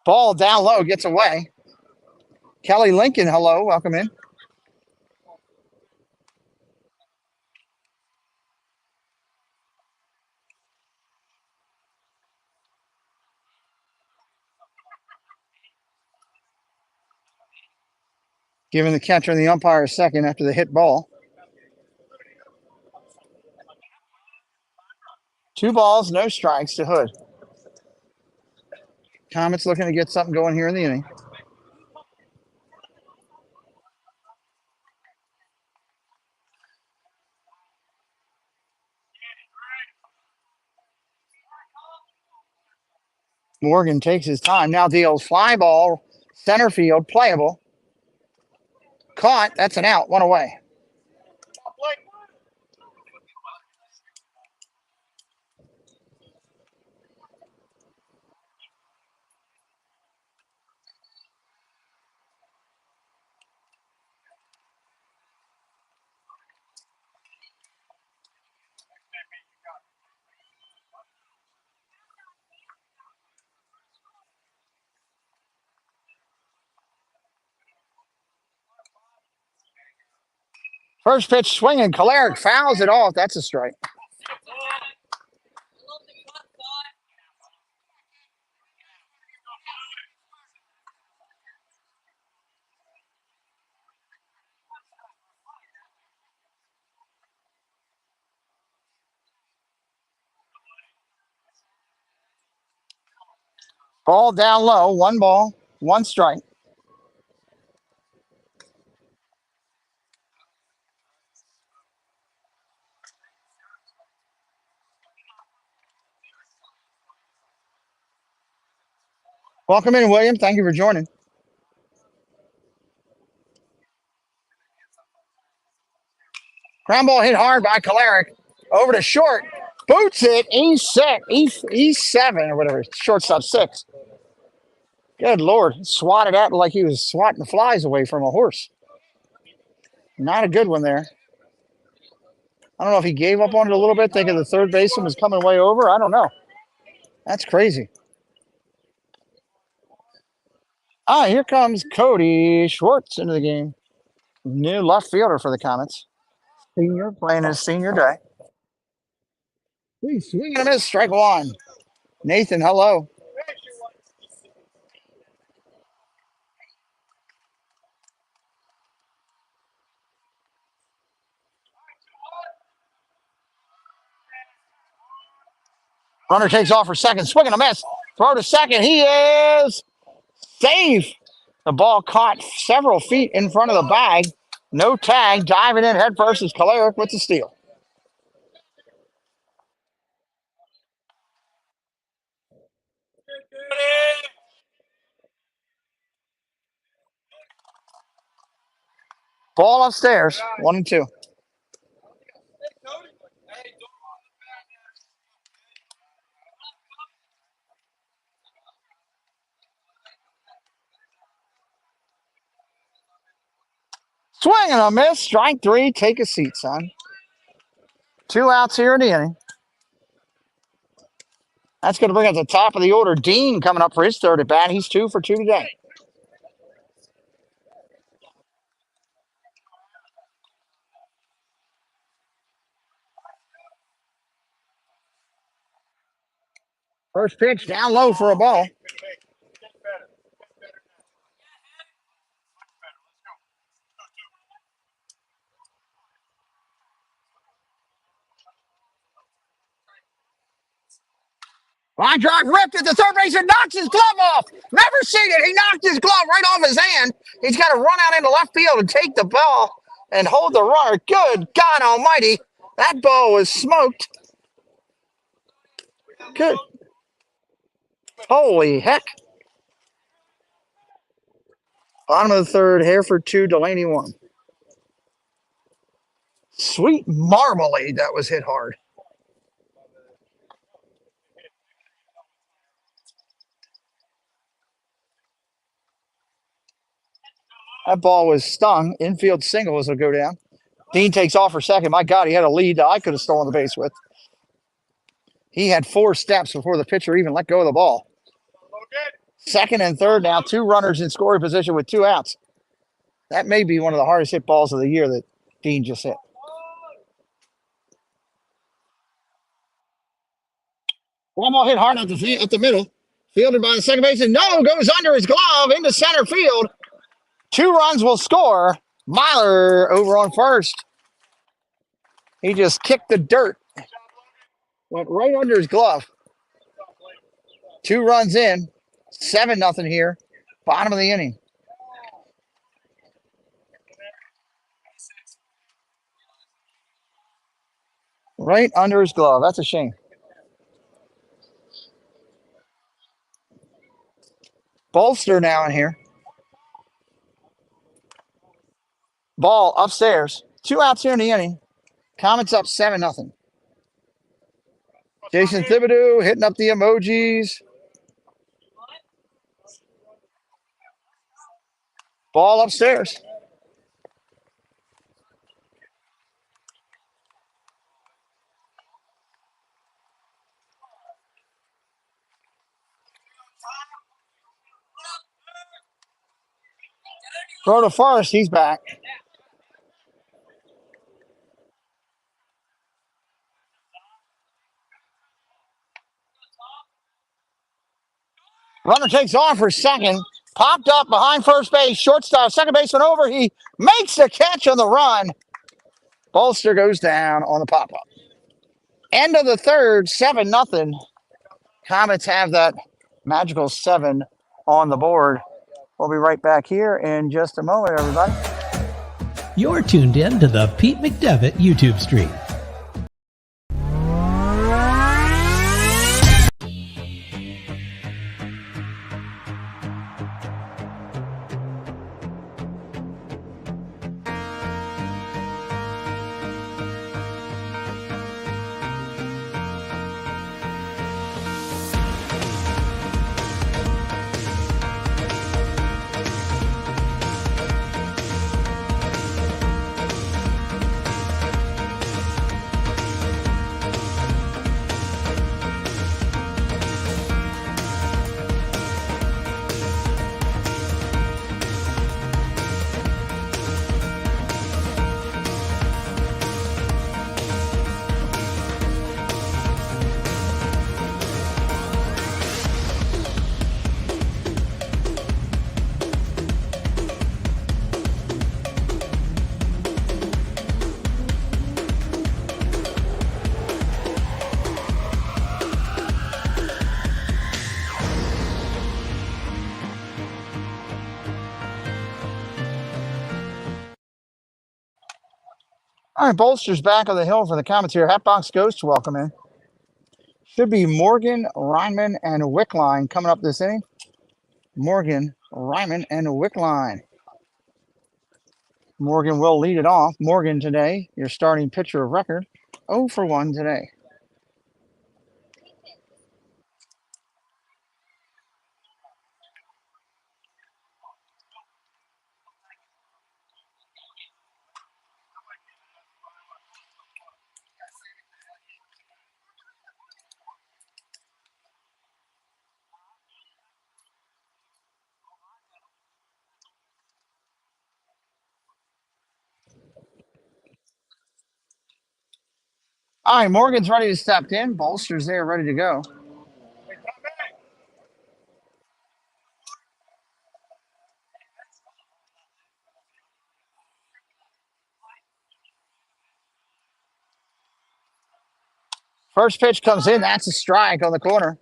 Ball down low, gets away. Kelly Lincoln, hello, welcome in. Giving the catcher and the umpire a second after the hit ball. 2 balls, no strikes to Hood. Comets looking to get something going here in the inning. Morgan takes his time. Now deals fly ball, center field, playable. Caught. That's an out. 1 away. First pitch swinging. Kalarick fouls it off. That's a strike. Ball down low. 1 ball, 1 strike. Welcome in, William. Thank you for joining. Ground ball hit hard by Kalarick. Over to short. Boots it. E7 or whatever. Shortstop 6. Good Lord. Swatted at like he was swatting flies away from a horse. Not a good one there. I don't know if he gave up on it a little bit, thinking the third baseman was coming way over. I don't know. That's crazy. Here comes Cody Schwartz into the game. New left fielder for the Comets. Senior, playing his senior day. He's swinging a miss, strike 1. Nathan, hello. Runner takes off for second. Swing and a miss. Throw to second. He is safe. The ball caught several feet in front of the bag. No tag. Diving in head first is Kalarick with the steal. Ball upstairs. 1-2. Swing and a miss. Strike three. Take a seat, son. 2 outs here in the inning. That's going to bring us to the top of the order. Dean coming up for his third at bat. He's 2 for 2 today. First pitch down low for a ball. Line drive ripped at the third base and knocks his glove off. Never seen it. He knocked his glove right off his hand. He's got to run out into left field and take the ball and hold the runner. Good God almighty. That ball was smoked. Good. Holy heck. Bottom of the third, Hereford 2, Delaney 1. Sweet marmalade that was hit hard. That ball was stung. Infield single as it'll go down. Dean takes off for second. My God, he had a lead that I could have stolen the base with. He had 4 steps before the pitcher even let go of the ball. Second and third now, 2 runners in scoring position with 2 outs. That may be one of the hardest hit balls of the year that Dean just hit. One ball hit hard at the middle. Fielded by the second baseman. No, goes under his glove into center field. 2 runs will score. Myler over on first. He just kicked the dirt. Went right under his glove. 2 runs in. 7-0 here. Bottom of the inning. Right under his glove. That's a shame. Bolster now in here. Ball upstairs. 2 outs here in the inning. Comets up 7-0. Jason Thibodeau hitting up the emojis. Ball upstairs. Throw to first. He's back. Runner takes off for second. Popped up behind first base. Shortstop, second baseman over. He makes the catch on the run. Bolster goes down on the pop-up. End of the third, 7-0. Comets have that magical 7 on the board. We'll be right back here in just a moment, everybody. You're tuned in to the Pete McDevitt YouTube stream. All right, Bolster's back on the hill for the Comets here. Hatbox Ghost, welcome in. Should be Morgan, Ryman, and Wickline coming up this inning. Morgan, Ryman, and Wickline. Morgan will lead it off. Morgan today, your starting pitcher of record. 0 for 1 today. All right, Morgan's ready to step in. Bolster's there, ready to go. First pitch comes in. That's a strike on the corner.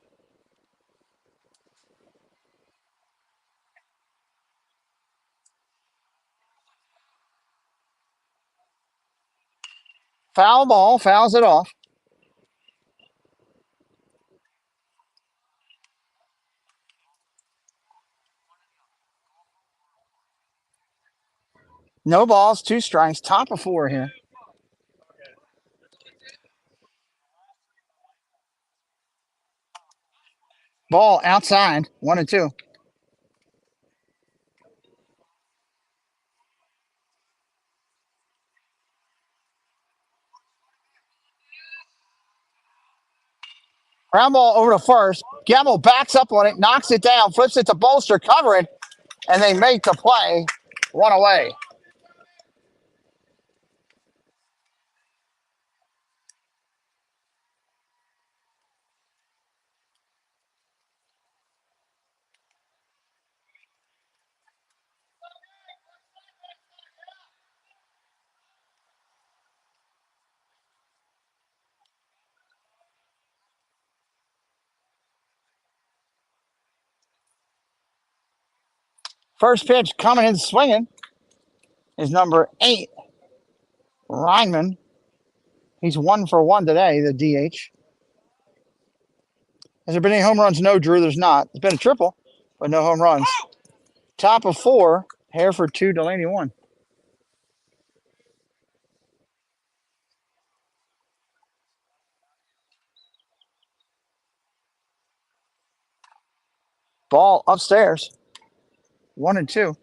Foul ball, fouls it off. No balls, 2 strikes, top of 4 here. Ball outside, 1 and 2. Ground ball over to first. Gamble backs up on it, knocks it down, flips it to Bolster, covering, and they make the play. 1 away. First pitch coming in swinging is number 8, Ryman. He's 1 for 1 today, the DH. Has there been any home runs? No, Drew, there's not. There's been a triple, but no home runs. Top of 4, Hereford 2, Delaney 1. Ball upstairs, 1 and 2.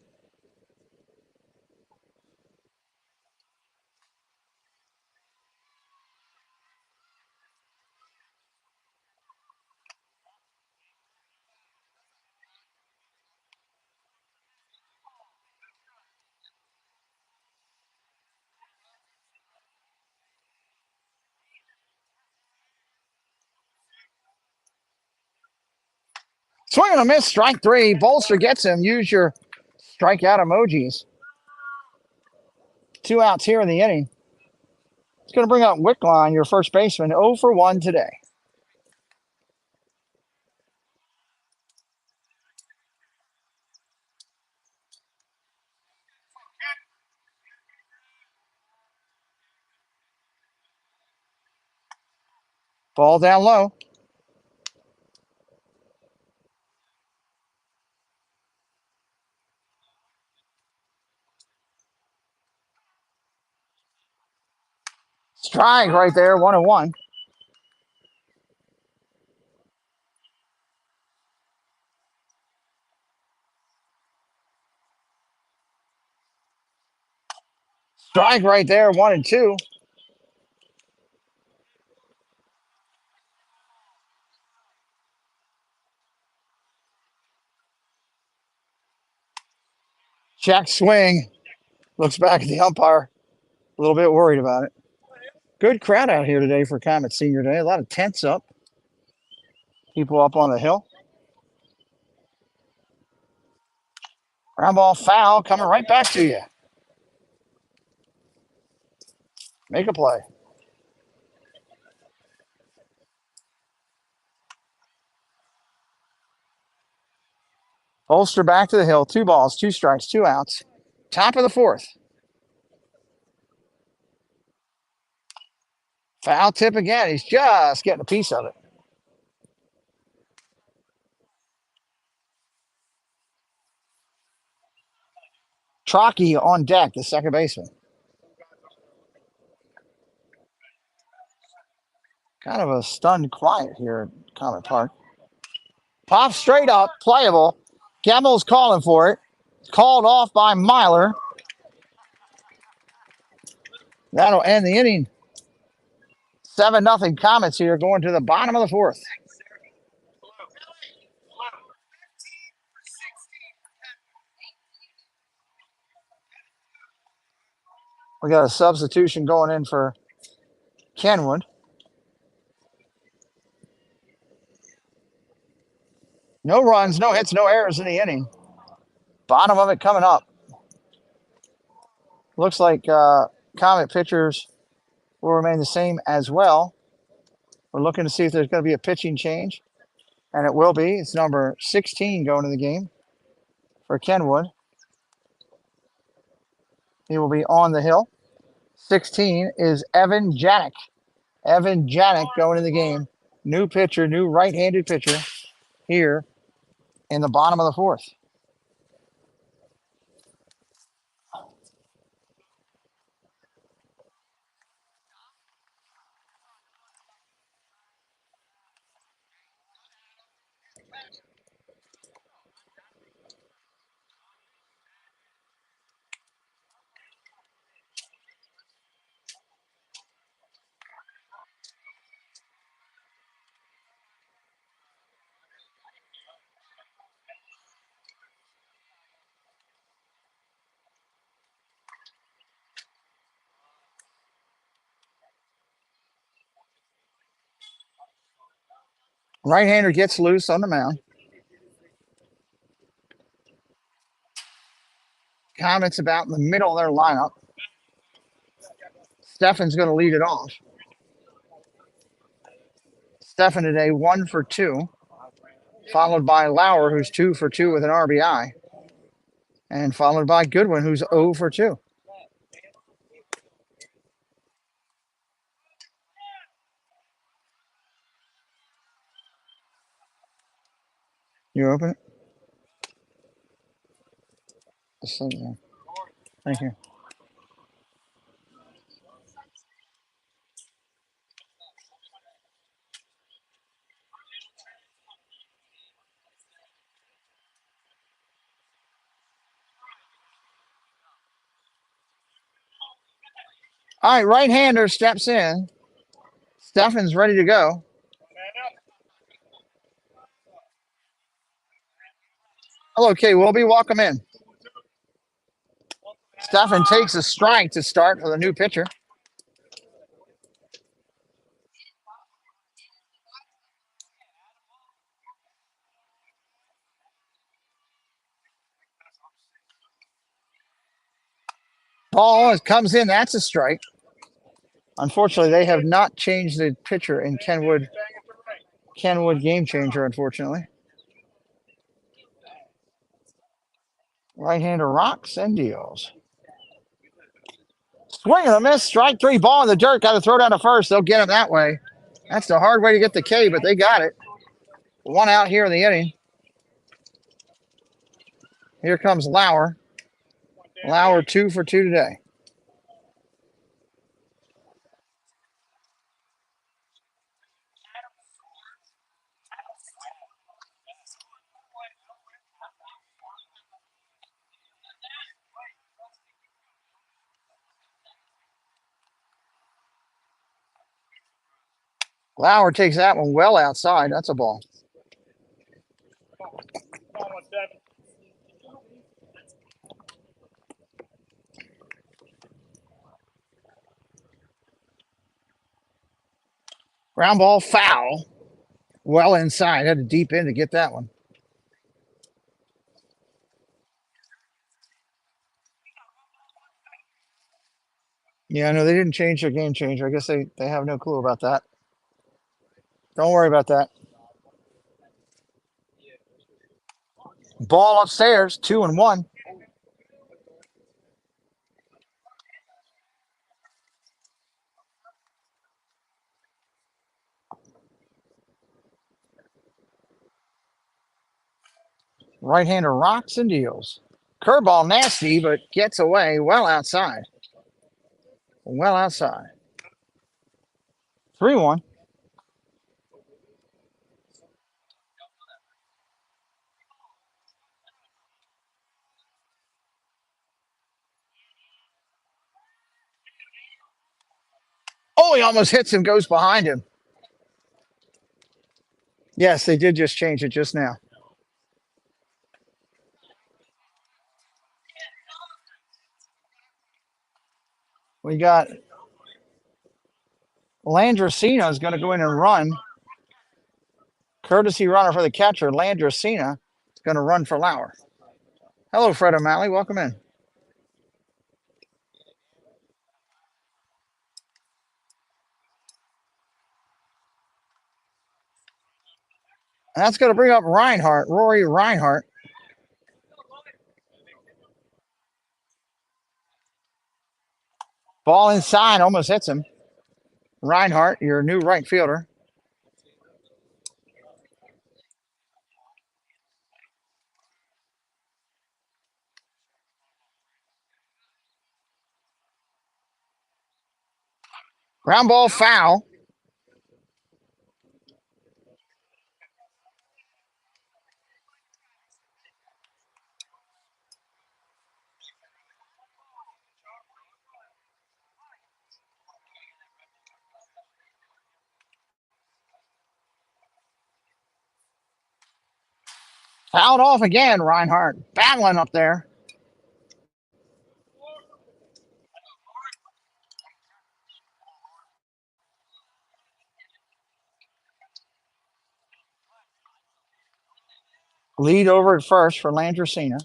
Swing and a miss, strike 3. Bolster gets him. Use your strikeout emojis. 2 outs here in the inning. It's going to bring up Wickline, your first baseman, 0 for 1 today. Ball down low. Strike right there, 1 and 1. Strike right there, 1 and 2. Check swing. Looks back at the umpire. A little bit worried about it. Good crowd out here today for Comet Senior Day. A lot of tents up. People up on the hill. Ground ball foul coming right back to you. Make a play. Bolster back to the hill. 2 balls, 2 strikes, 2 outs. Top of the 4th. Foul tip again. He's just getting a piece of it. Trockey on deck, the second baseman. Kind of a stunned quiet here at Comet Park. Pop straight up, playable. Gemmel's calling for it. Called off by Myler. That'll end the inning. 7-0 Comets here going to the bottom of the fourth. We got a substitution going in for Kenwood. No runs, no hits, no errors in the inning. Bottom of it coming up. Looks like Comet pitchers will remain the same as well. We're looking to see if there's going to be a pitching change, and it will be. It's number 16 going to the game for Kenwood. He will be on the hill. 16 is Evan Janik. Evan Janik going in the game. New pitcher, new right-handed pitcher here in the bottom of the fourth. Right-hander gets loose on the mound. Comets about in the middle of their lineup. Steffen's going to lead it off. Steffen today 1 for 2, followed by Lauer, who's 2 for 2 with an RBI, and followed by Goodwin, who's 0 for 2. You open it? Thank you. All right, right-hander steps in. Steffen's ready to go. Hello, Kay Wilby. Welcome in. Steffen takes a strike to start for the new pitcher. Ball comes in. That's a strike. Unfortunately, they have not changed the pitcher in Kenwood Game Changer, unfortunately. Right-hander rocks and deals. Swing and a miss. Strike 3, ball in the dirt. Got to throw down to first. They'll get him that way. That's the hard way to get the K, but they got it. 1 out here in the inning. Here comes Lauer. Lauer 2 for 2 today. Lauer takes that one well outside. That's a ball. Ground ball foul. Well inside. Had to deep in to get that one. Yeah, no, they didn't change their game changer. I guess they have no clue about that. Don't worry about that. Ball upstairs, 2-1. Right-hander rocks and deals. Curveball nasty, but gets away well outside. Well outside. 3-1. Oh, he almost hits him, goes behind him. Yes, they did just change it just now. We got Landracina is going to go in and run. Courtesy runner for the catcher, Landracina, is going to run for Lauer. Hello, Fred O'Malley. Welcome in. And that's going to bring up Reinhardt, Rory Reinhardt. Ball inside, almost hits him. Reinhardt, your new right fielder. Ground ball foul. Fouled off again, Reinhardt. Battling up there. Lead over at first for Landracina.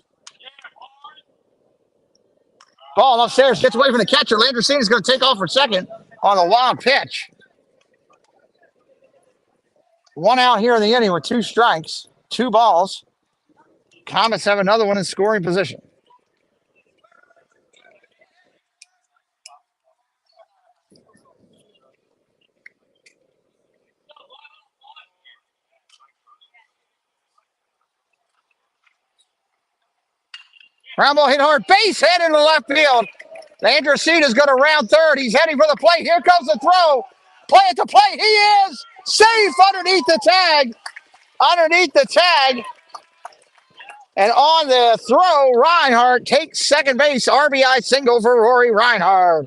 Ball upstairs, gets away from the catcher. Landracina's going to take off for second on a wild pitch. One out here in the inning with 2 strikes, 2 balls. Comets have another one in scoring position. Ground ball hit hard, base hit into left field. Landracina's going to round third. He's heading for the plate. Here comes the throw. Play at the plate. He is safe underneath the tag. Underneath the tag. And on the throw, Reinhardt takes second base. RBI single for Rory Reinhardt.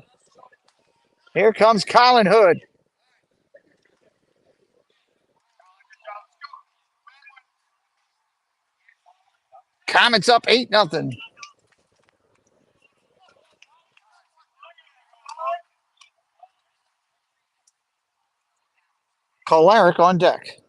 Here comes Colin Hood. Comets up 8-0. Kolaric on deck.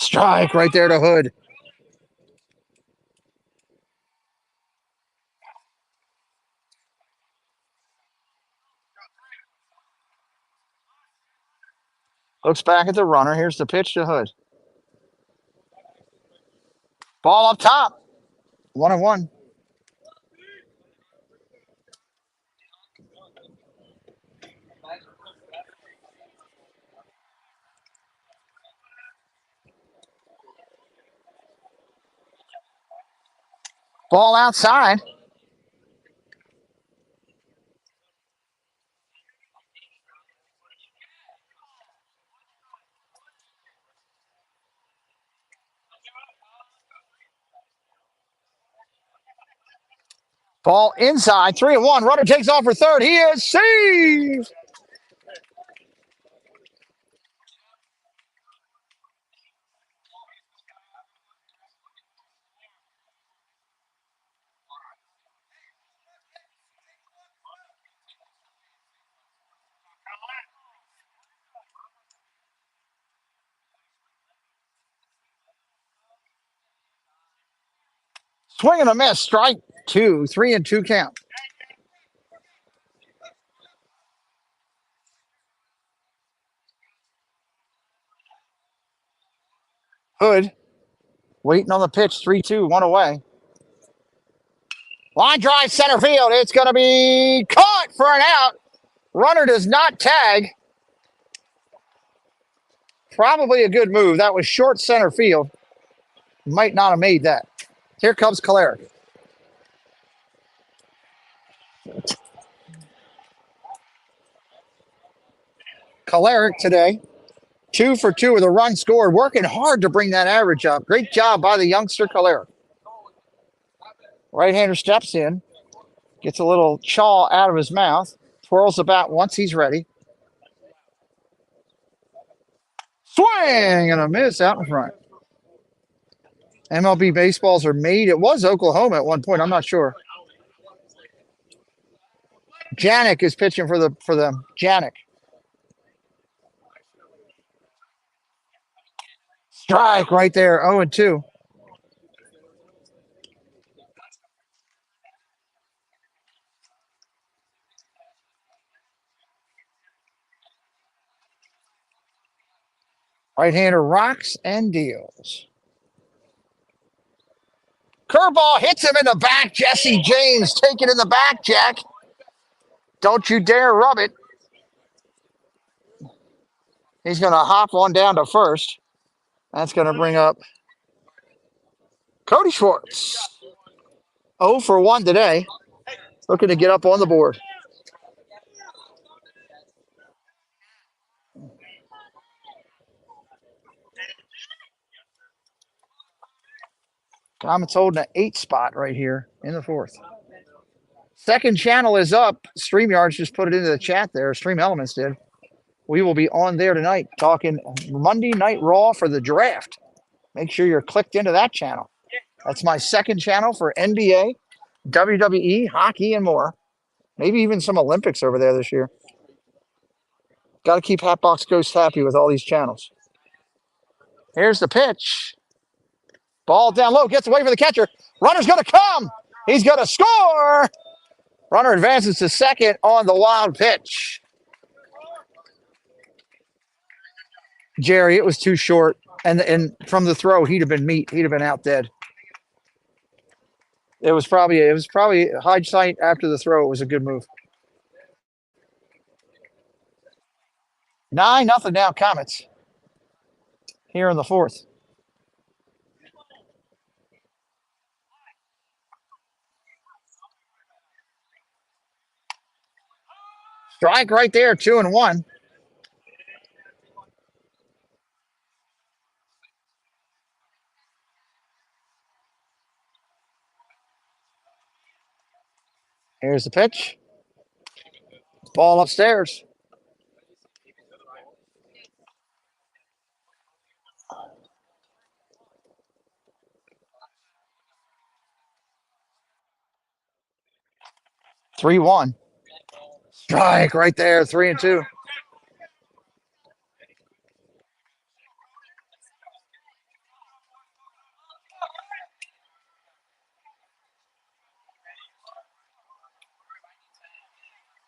Strike right there to Hood. Looks back at the runner. Here's the pitch to Hood. Ball up top. 1-1. Ball outside. Ball inside. 3-1. Runner takes off for third. He is saved. Swing and a miss. Strike 2. 3-2 count. Hood waiting on the pitch. 3-2. 1 away. Line drive center field. It's going to be caught for an out. Runner does not tag. Probably a good move. That was short center field. Might not have made that. Here comes Caleric. Caleric today, 2 for 2 with a run scored, working hard to bring that average up. Great job by the youngster Caleric. Right-hander steps in, gets a little chaw out of his mouth, twirls the bat once he's ready. Swing and a miss out in front. MLB baseballs are made. It was Oklahoma at one point. I'm not sure. Janik is pitching for them. Janik. Strike right there. 0-2. Right-hander rocks and deals. Curveball hits him in the back. Jesse James, take it in the back, Jack. Don't you dare rub it. He's going to hop on down to first. That's going to bring up Cody Schwartz. 0 for 1 today. Looking to get up on the board. Comets holding an 8 spot right here in the 4th. Second channel is up. StreamYards just put it into the chat there. Stream Elements did. We will be on there tonight talking Monday Night Raw for the draft. Make sure you're clicked into that channel. That's my second channel for NBA, WWE, hockey, and more. Maybe even some Olympics over there this year. Got to keep Hatbox Ghost happy with all these channels. Here's the pitch. Ball down low, gets away from the catcher. Runner's going to come. He's going to score. Runner advances to second on the wild pitch. Jerry, it was too short. And from the throw, he'd have been meat. He'd have been out dead. It was probably hindsight after the throw. It was a good move. 9-0 now, Comets. Here in the 4th. Strike right there, 2-1. Here's the pitch. Ball upstairs. Three one. Strike right there, 3-2.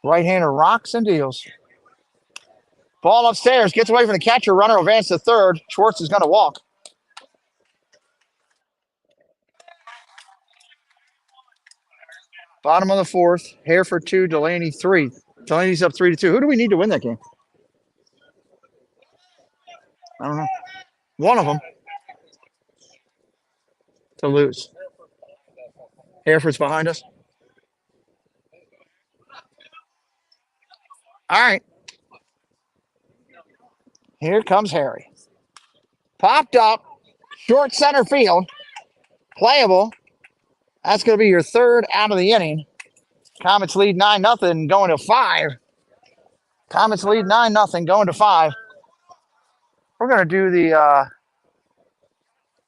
Right-hander rocks and deals. Ball upstairs, gets away from the catcher. Runner advances to third. Schwartz is going to walk. Bottom of the 4th. Hereford 2, Delaney 3. Delaney's up 3-2. Who do we need to win that game? I don't know. One of them to lose. Hereford's behind us. All right. Here comes Harry. Popped up. Short center field. Playable. That's going to be your third out of the inning. Comets lead 9-0 going to 5. Comets lead 9-0 going to 5. We're going to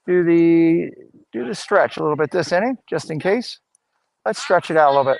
do the stretch a little bit this inning, just in case. Let's stretch it out a little bit.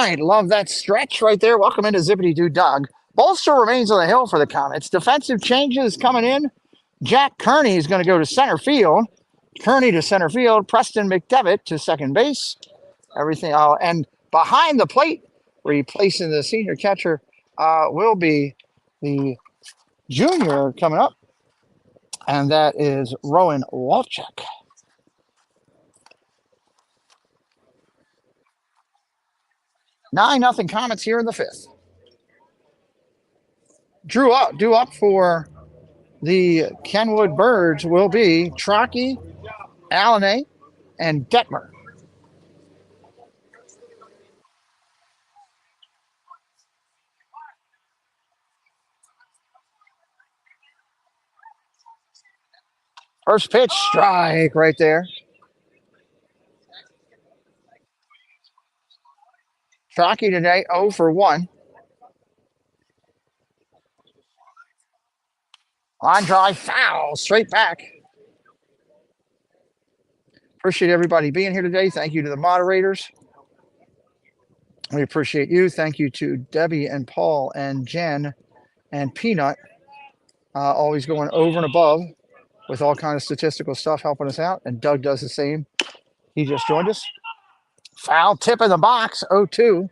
right, love that stretch right there. Welcome into Zippity Doo Doug. Bolster remains on the hill for the Comets. Defensive changes coming in. Jack Kearney is going to go to center field. Kearney to center field. Preston McDevitt to second base. Everything. And behind the plate, replacing the senior catcher, will be the junior coming up, and that is Rowan Walchuk. 9-0 Comets here in the fifth. Due up for the Kenwood Birds will be Trockey, Allenay, and Detmer. First pitch, strike right there. Trockey today 0 for 1. Line drive, foul, straight back. Appreciate everybody being here today. Thank you to the moderators. We appreciate you. Thank you to Debbie and Paul and Jen and Peanut, always going over and above with all kind of statistical stuff, helping us out. And Doug does the same. He just joined us. Foul tip in the box, 0-2.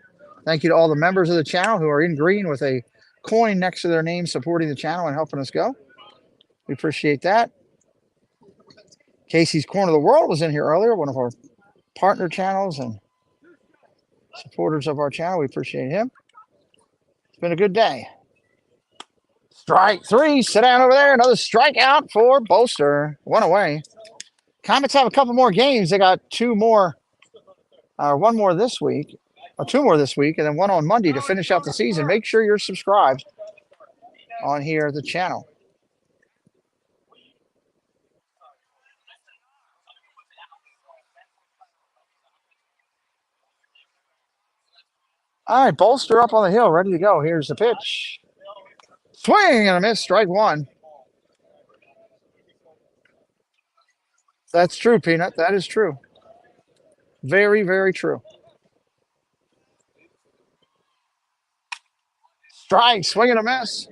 Thank you to all the members of the channel who are in green with a coin next to their name supporting the channel and helping us go. We appreciate that. Casey's Corner of the World was in here earlier, one of our partner channels and supporters of our channel. We appreciate him. It's been a good day. Strike 3, sit down over there. Another strikeout for Bolster. One away. Comets have a couple more games. They got one more this week, or 2 more this week, and then one on Monday to finish out the season. Make sure you're subscribed on here at the channel. All right, Bolster up on the hill, ready to go. Here's the pitch. Swing and a miss, strike 1. That's true, Peanut. That is true. Very, very true. Strike, swing and a miss.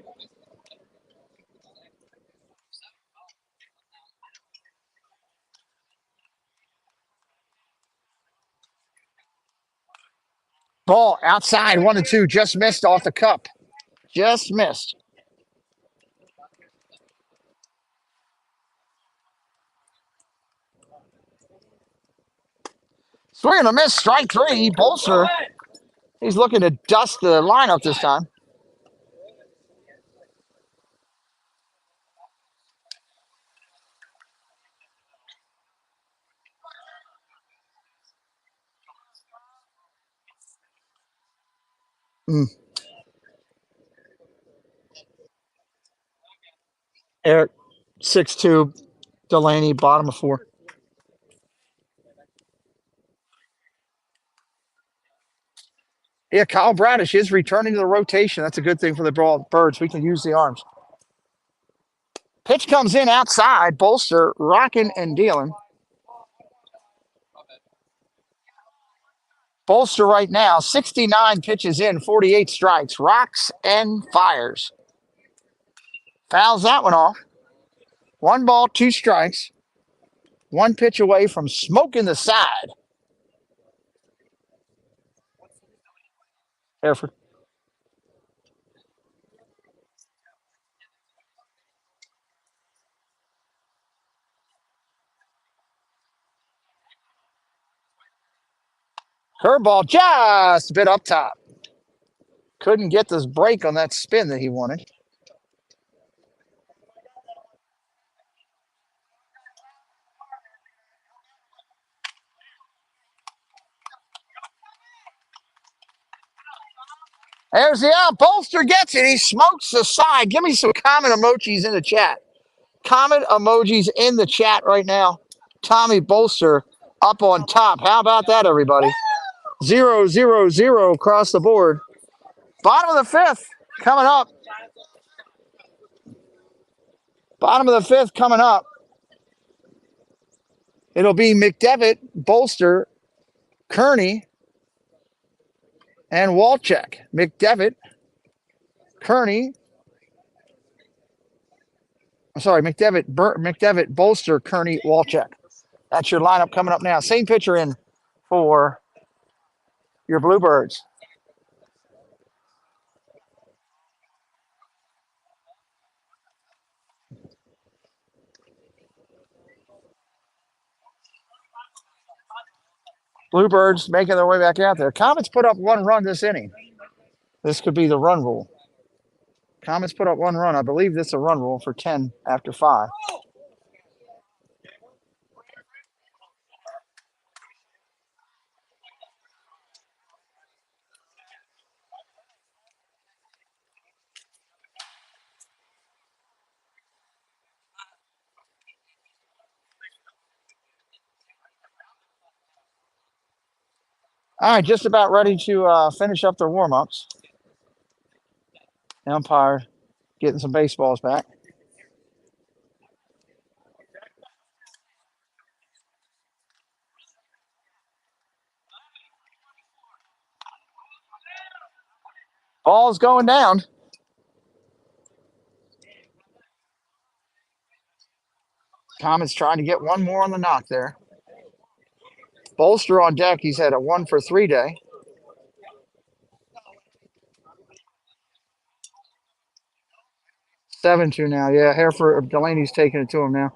Ball outside, 1-2, just missed off the cup. Just missed. Swing and a miss, strike 3. Bolster. He's looking to dust the lineup this time. Eric, 6'2", Delaney, bottom of 4. Yeah, Kyle Bradish is returning to the rotation. That's a good thing for the Birds. We can use the arms. Pitch comes in outside. Bolster rocking and dealing. Bolster right now, 69 pitches in, 48 strikes. Rocks and fires. Fouls that one off. 1 ball, 2 strikes. 1 pitch away from smoking the side. Hereford. Curveball just a bit up top. Couldn't get this break on that spin that he wanted. There's the out. Bolster gets it. He smokes the side. Give me some comment emojis in the chat. Comment emojis in the chat right now. Tommy Bolster up on top. How about that, everybody? 0-0-0 across the board. Bottom of the 5th coming up. Bottom of the 5th coming up. It'll be McDevitt, Bolster, Kearney, and Walchek. McDevitt, Kearney. I'm sorry, McDevitt, Bolster, Kearney, Walchek. That's your lineup coming up now. Same pitcher in for your Bluebirds. Bluebirds making their way back out there. Comets put up 1 run this inning. This could be the run rule. Comets put up 1 run. I believe this is a run rule for 10 after 5. All right, just about ready to finish up their warm-ups. The umpire getting some baseballs back. Ball's going down. Comets trying to get 1 more on the knock there. Bolster on deck. He's had a 1 for 3 day. 7-2 now. Yeah, Hereford Delaney's taking it to him now.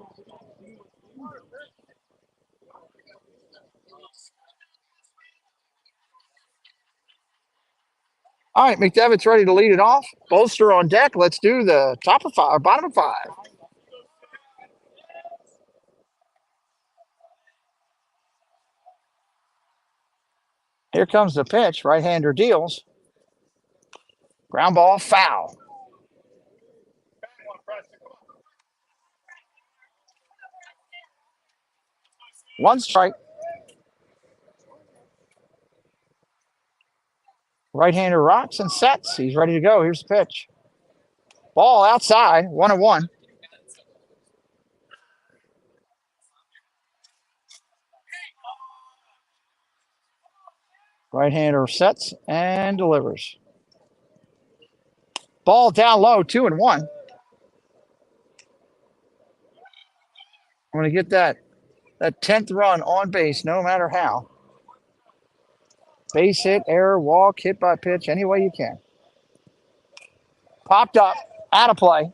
All right, McDevitt's ready to lead it off. Bolster on deck. Let's do the top of 5 or bottom of 5. Here comes the pitch. Right-hander deals. Ground ball, foul. One strike. Right-hander rocks and sets. He's ready to go. Here's the pitch. Ball outside, 1-1. Right-hander sets and delivers. Ball down low, 2-1. I'm going to get that 10th run on base, no matter how. Base hit, error, walk, hit by pitch, any way you can. Popped up, out of play.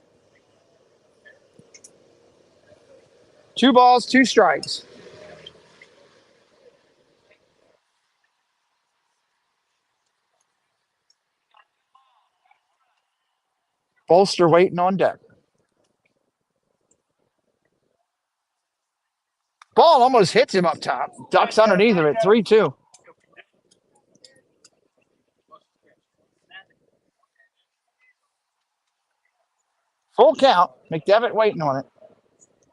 2 balls, 2 strikes. Bolster waiting on deck. Ball almost hits him up top. Ducks underneath of it, 3-2. Full count. McDevitt waiting on it.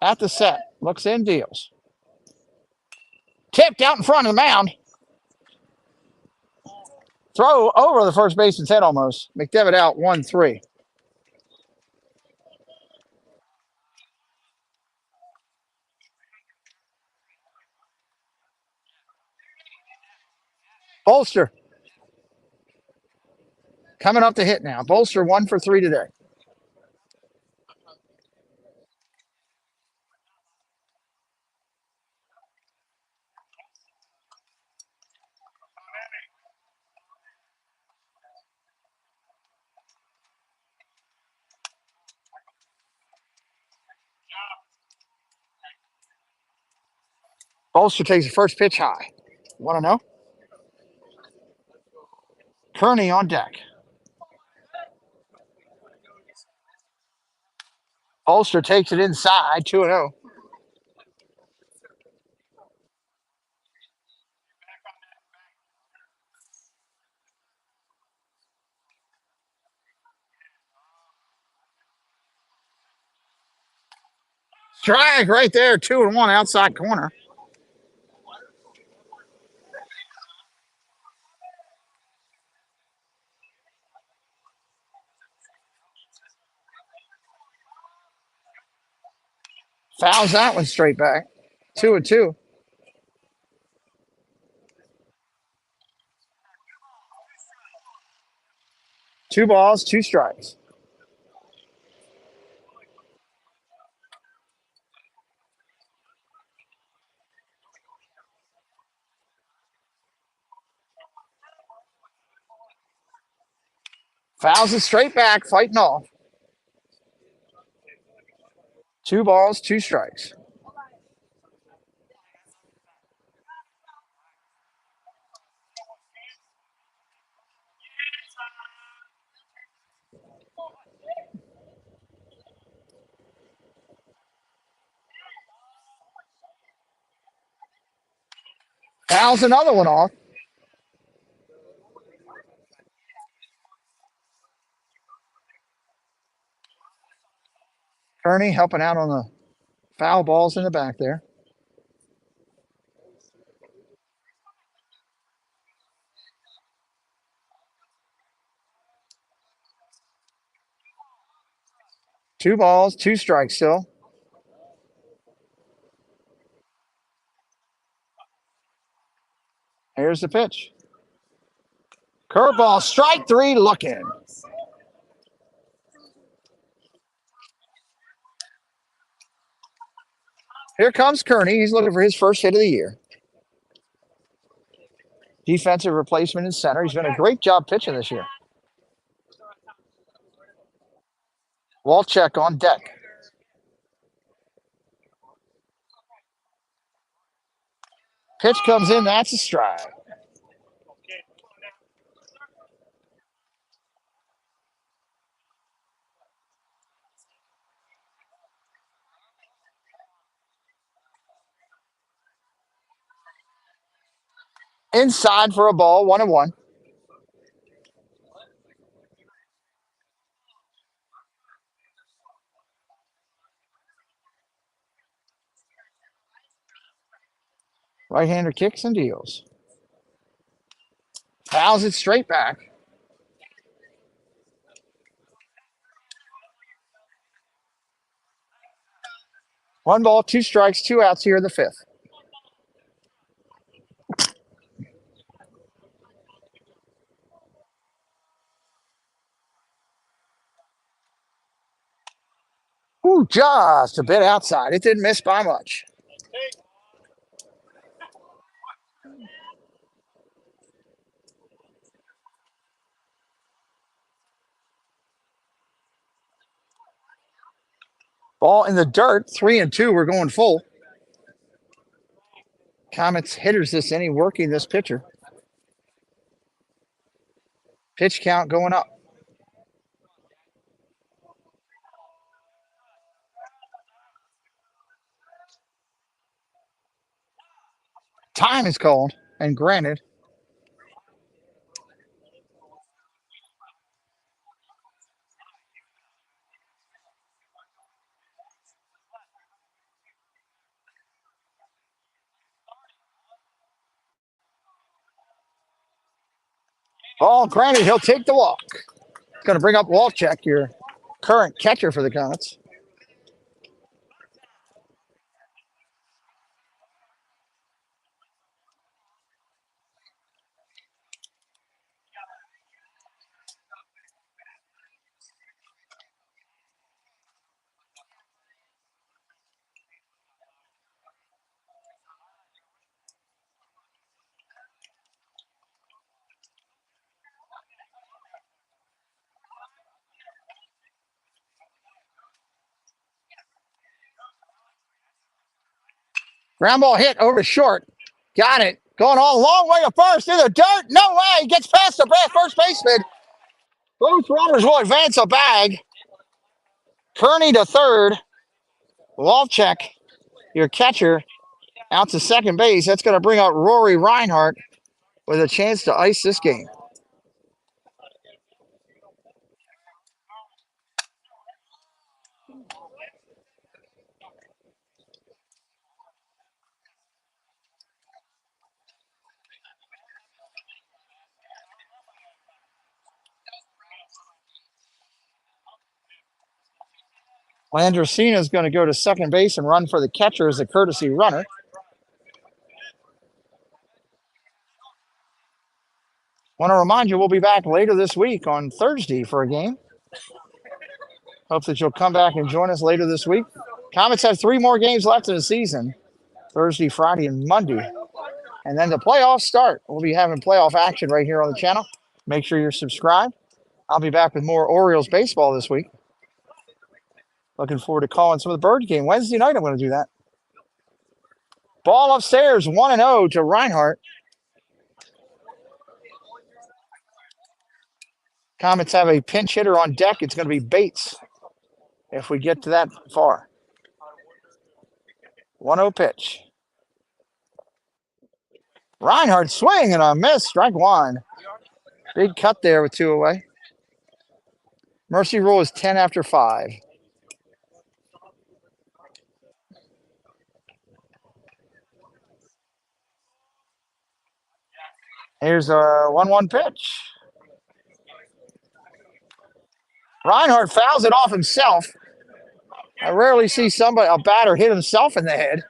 At the set. Looks in, deals. Tipped out in front of the mound. Throw over the first baseman's head almost. McDevitt out 1-3. Bolster coming up to hit now. Bolster 1 for 3 today. Bolster takes the first pitch high. Want to know? Kearney on deck. Bolster takes it inside, 2-0. Strike right there, 2-1 outside corner. Fouls that one straight back. 2-2. 2 balls, 2 strikes. Fouls it straight back, fighting off. 2 balls, 2 strikes. Fouls another one off. Kearney helping out on the foul balls in the back there. Two balls, 2 strikes still. Here's the pitch. Curveball, strike 3, looking. Here comes Kearney. He's looking for his first hit of the year. Defensive replacement in center. He's done a great job pitching this year. Walcheck on deck. Pitch comes in. That's a strike. Inside for a ball, 1-1. Right-hander kicks and deals. Fouls it straight back. One ball, 2 strikes, 2 outs here in the 5th. Ooh, just a bit outside. It didn't miss by much. Ball in the dirt, 3-2. We're going full. Comets hitters this inning, working this pitcher. Pitch count going up. Time is called and granted. Ball granted, he'll take the walk. It's going to bring up Walcheck, your current catcher for the Comets. Ground ball hit over short. Got it. Going all long way to first in the dirt. No way. Gets past the first baseman. Both runners will advance a bag. Kearney to third. Walcheck, your catcher, out to second base. That's going to bring out Rory Reinhardt with a chance to ice this game. Landricina is going to go to second base and run for the catcher as a courtesy runner. Want to remind you, we'll be back later this week on Thursday for a game. Hope that you'll come back and join us later this week. Comets have 3 more games left in the season, Thursday, Friday, and Monday. And then the playoffs start. We'll be having playoff action right here on the channel. Make sure you're subscribed. I'll be back with more Orioles baseball this week. Looking forward to calling some of the Bird game. Wednesday night, I'm going to do that. Ball upstairs, 1-0 to Reinhardt. Comets have a pinch hitter on deck. It's going to be Bates if we get to that far. 1-0 pitch. Reinhardt swing and a miss. Strike 1. Big cut there with 2 away. Mercy rule is 10 after 5. Here's a 1-1 pitch. Reinhardt fouls it off himself. I rarely see a batter hit himself in the head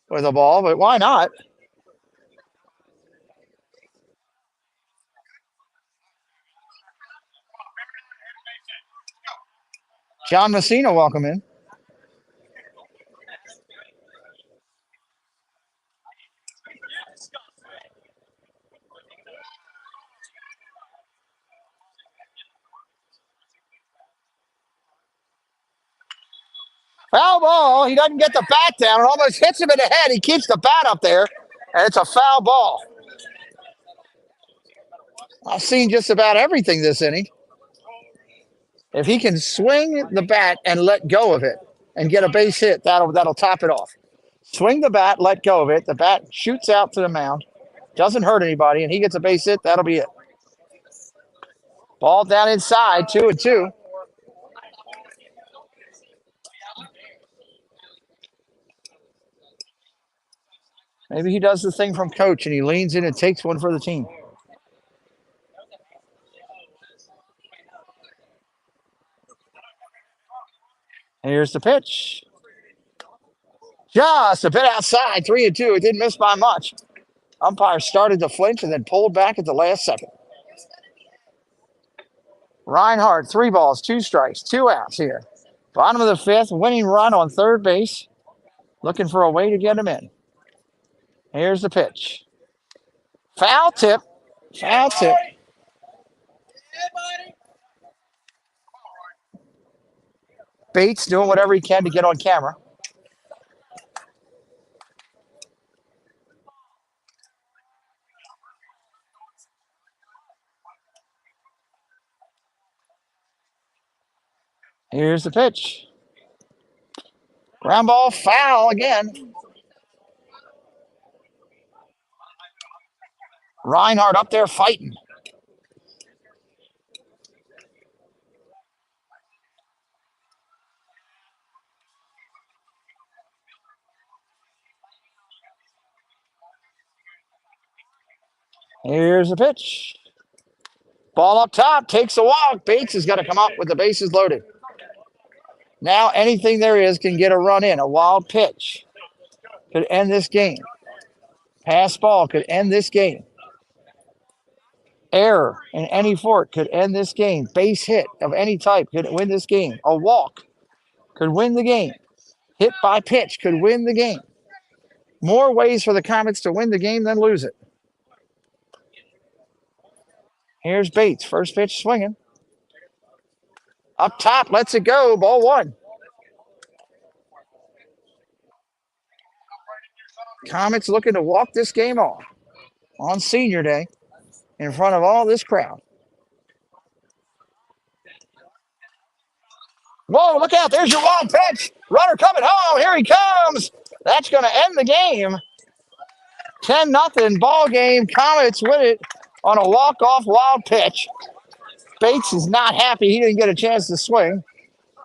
with a ball, but why not? John Messina, welcome in. Foul ball. He doesn't get the bat down. It almost hits him in the head. He keeps the bat up there, and it's a foul ball. I've seen just about everything this inning. If he can swing the bat and let go of it and get a base hit, that'll top it off. Swing the bat, let go of it. The bat shoots out to the mound. Doesn't hurt anybody, and he gets a base hit. That'll be it. Ball down inside, 2-2. Maybe he does the thing from coach and he leans in and takes one for the team. Here's the pitch. Just a bit outside, 3-2. It didn't miss by much. Umpire started to flinch and then pulled back at the last second. Reinhardt, 3 balls, 2 strikes, 2 outs here. Bottom of the 5th, winning run on third base. Looking for a way to get him in. Here's the pitch. Foul tip. Foul tip. Bates doing whatever he can to get on camera. Here's the pitch. Ground ball, foul again. Reinhardt up there fighting. Here's the pitch. Ball up top, takes a walk. Bates has got to come up with the bases loaded. Now anything there is can get a run in. A wild pitch could end this game. Pass ball could end this game. Error in any fork could end this game. Base hit of any type could win this game. A walk could win the game. Hit by pitch could win the game. More ways for the Comets to win the game than lose it. Here's Bates. First pitch swinging. Up top, lets it go. Ball 1. Comets looking to walk this game off on senior day in front of all this crowd. Whoa, look out. There's your wild pitch. Runner coming home. Here he comes. That's going to end the game. 10-0 ball game. Comets win it on a walk-off wild pitch. Bates is not happy. He didn't get a chance to swing.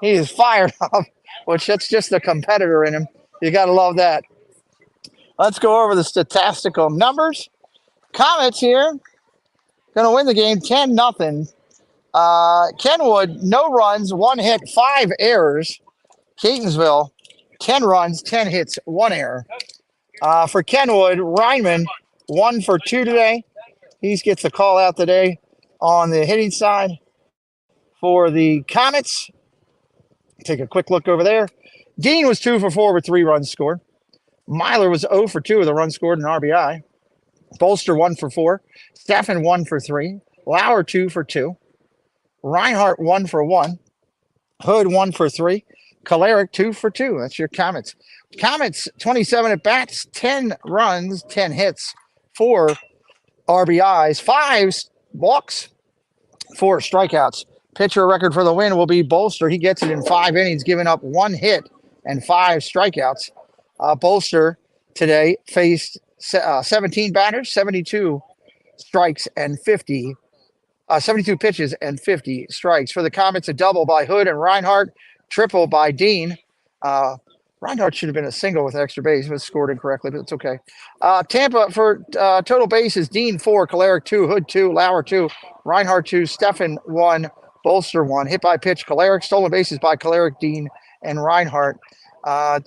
He is fired up, which that's just the competitor in him. You got to love that. Let's go over the statistical numbers. Comets here going to win the game 10-0. Kenwood, no runs, 1 hit, 5 errors. Catonsville, 10 runs, 10 hits, 1 error. For Kenwood, Ryman, 1 for 2 today. He gets the call out today on the hitting side for the Comets. Take a quick look over there. Dean was 2 for 4 with 3 runs scored. Myler was 0 for 2 with a run scored and RBI. Bolster 1 for 4. Steffen 1 for 3. Lauer 2 for 2. Reinhardt 1 for 1. Hood 1 for 3. Kolarek 2 for 2. That's your Comets. Comets 27 at bats, 10 runs, 10 hits, 4 RBIs, 5 walks, 4 strikeouts. Pitcher record for the win will be Bolster. He gets it in 5 innings, giving up 1 hit and 5 strikeouts. Bolster today faced 17 batters, 72 strikes and 72 pitches and 50 strikes. For the Comets, a double by Hood and Reinhardt, triple by Dean. Reinhardt should have been a single with extra base, but scored incorrectly, but it's okay. Tampa for total bases, Dean 4, Kolarek 2, Hood 2, Lauer 2, Reinhardt 2, Steffen 1, Bolster 1. Hit by pitch, Kolarek. Stolen bases by Kolarek, Dean, and Reinhardt.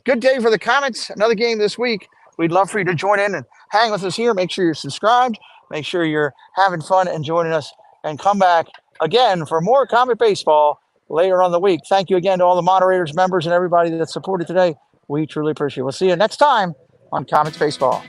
Good day for the Comets. Another game this week. We'd love for you to join in and hang with us here. Make sure you're subscribed. Make sure you're having fun and joining us. And come back again for more Comet Baseball later on the week. Thank you again to all the moderators, members, and everybody that supported today. We truly appreciate it. We'll see you next time on Comets Baseball.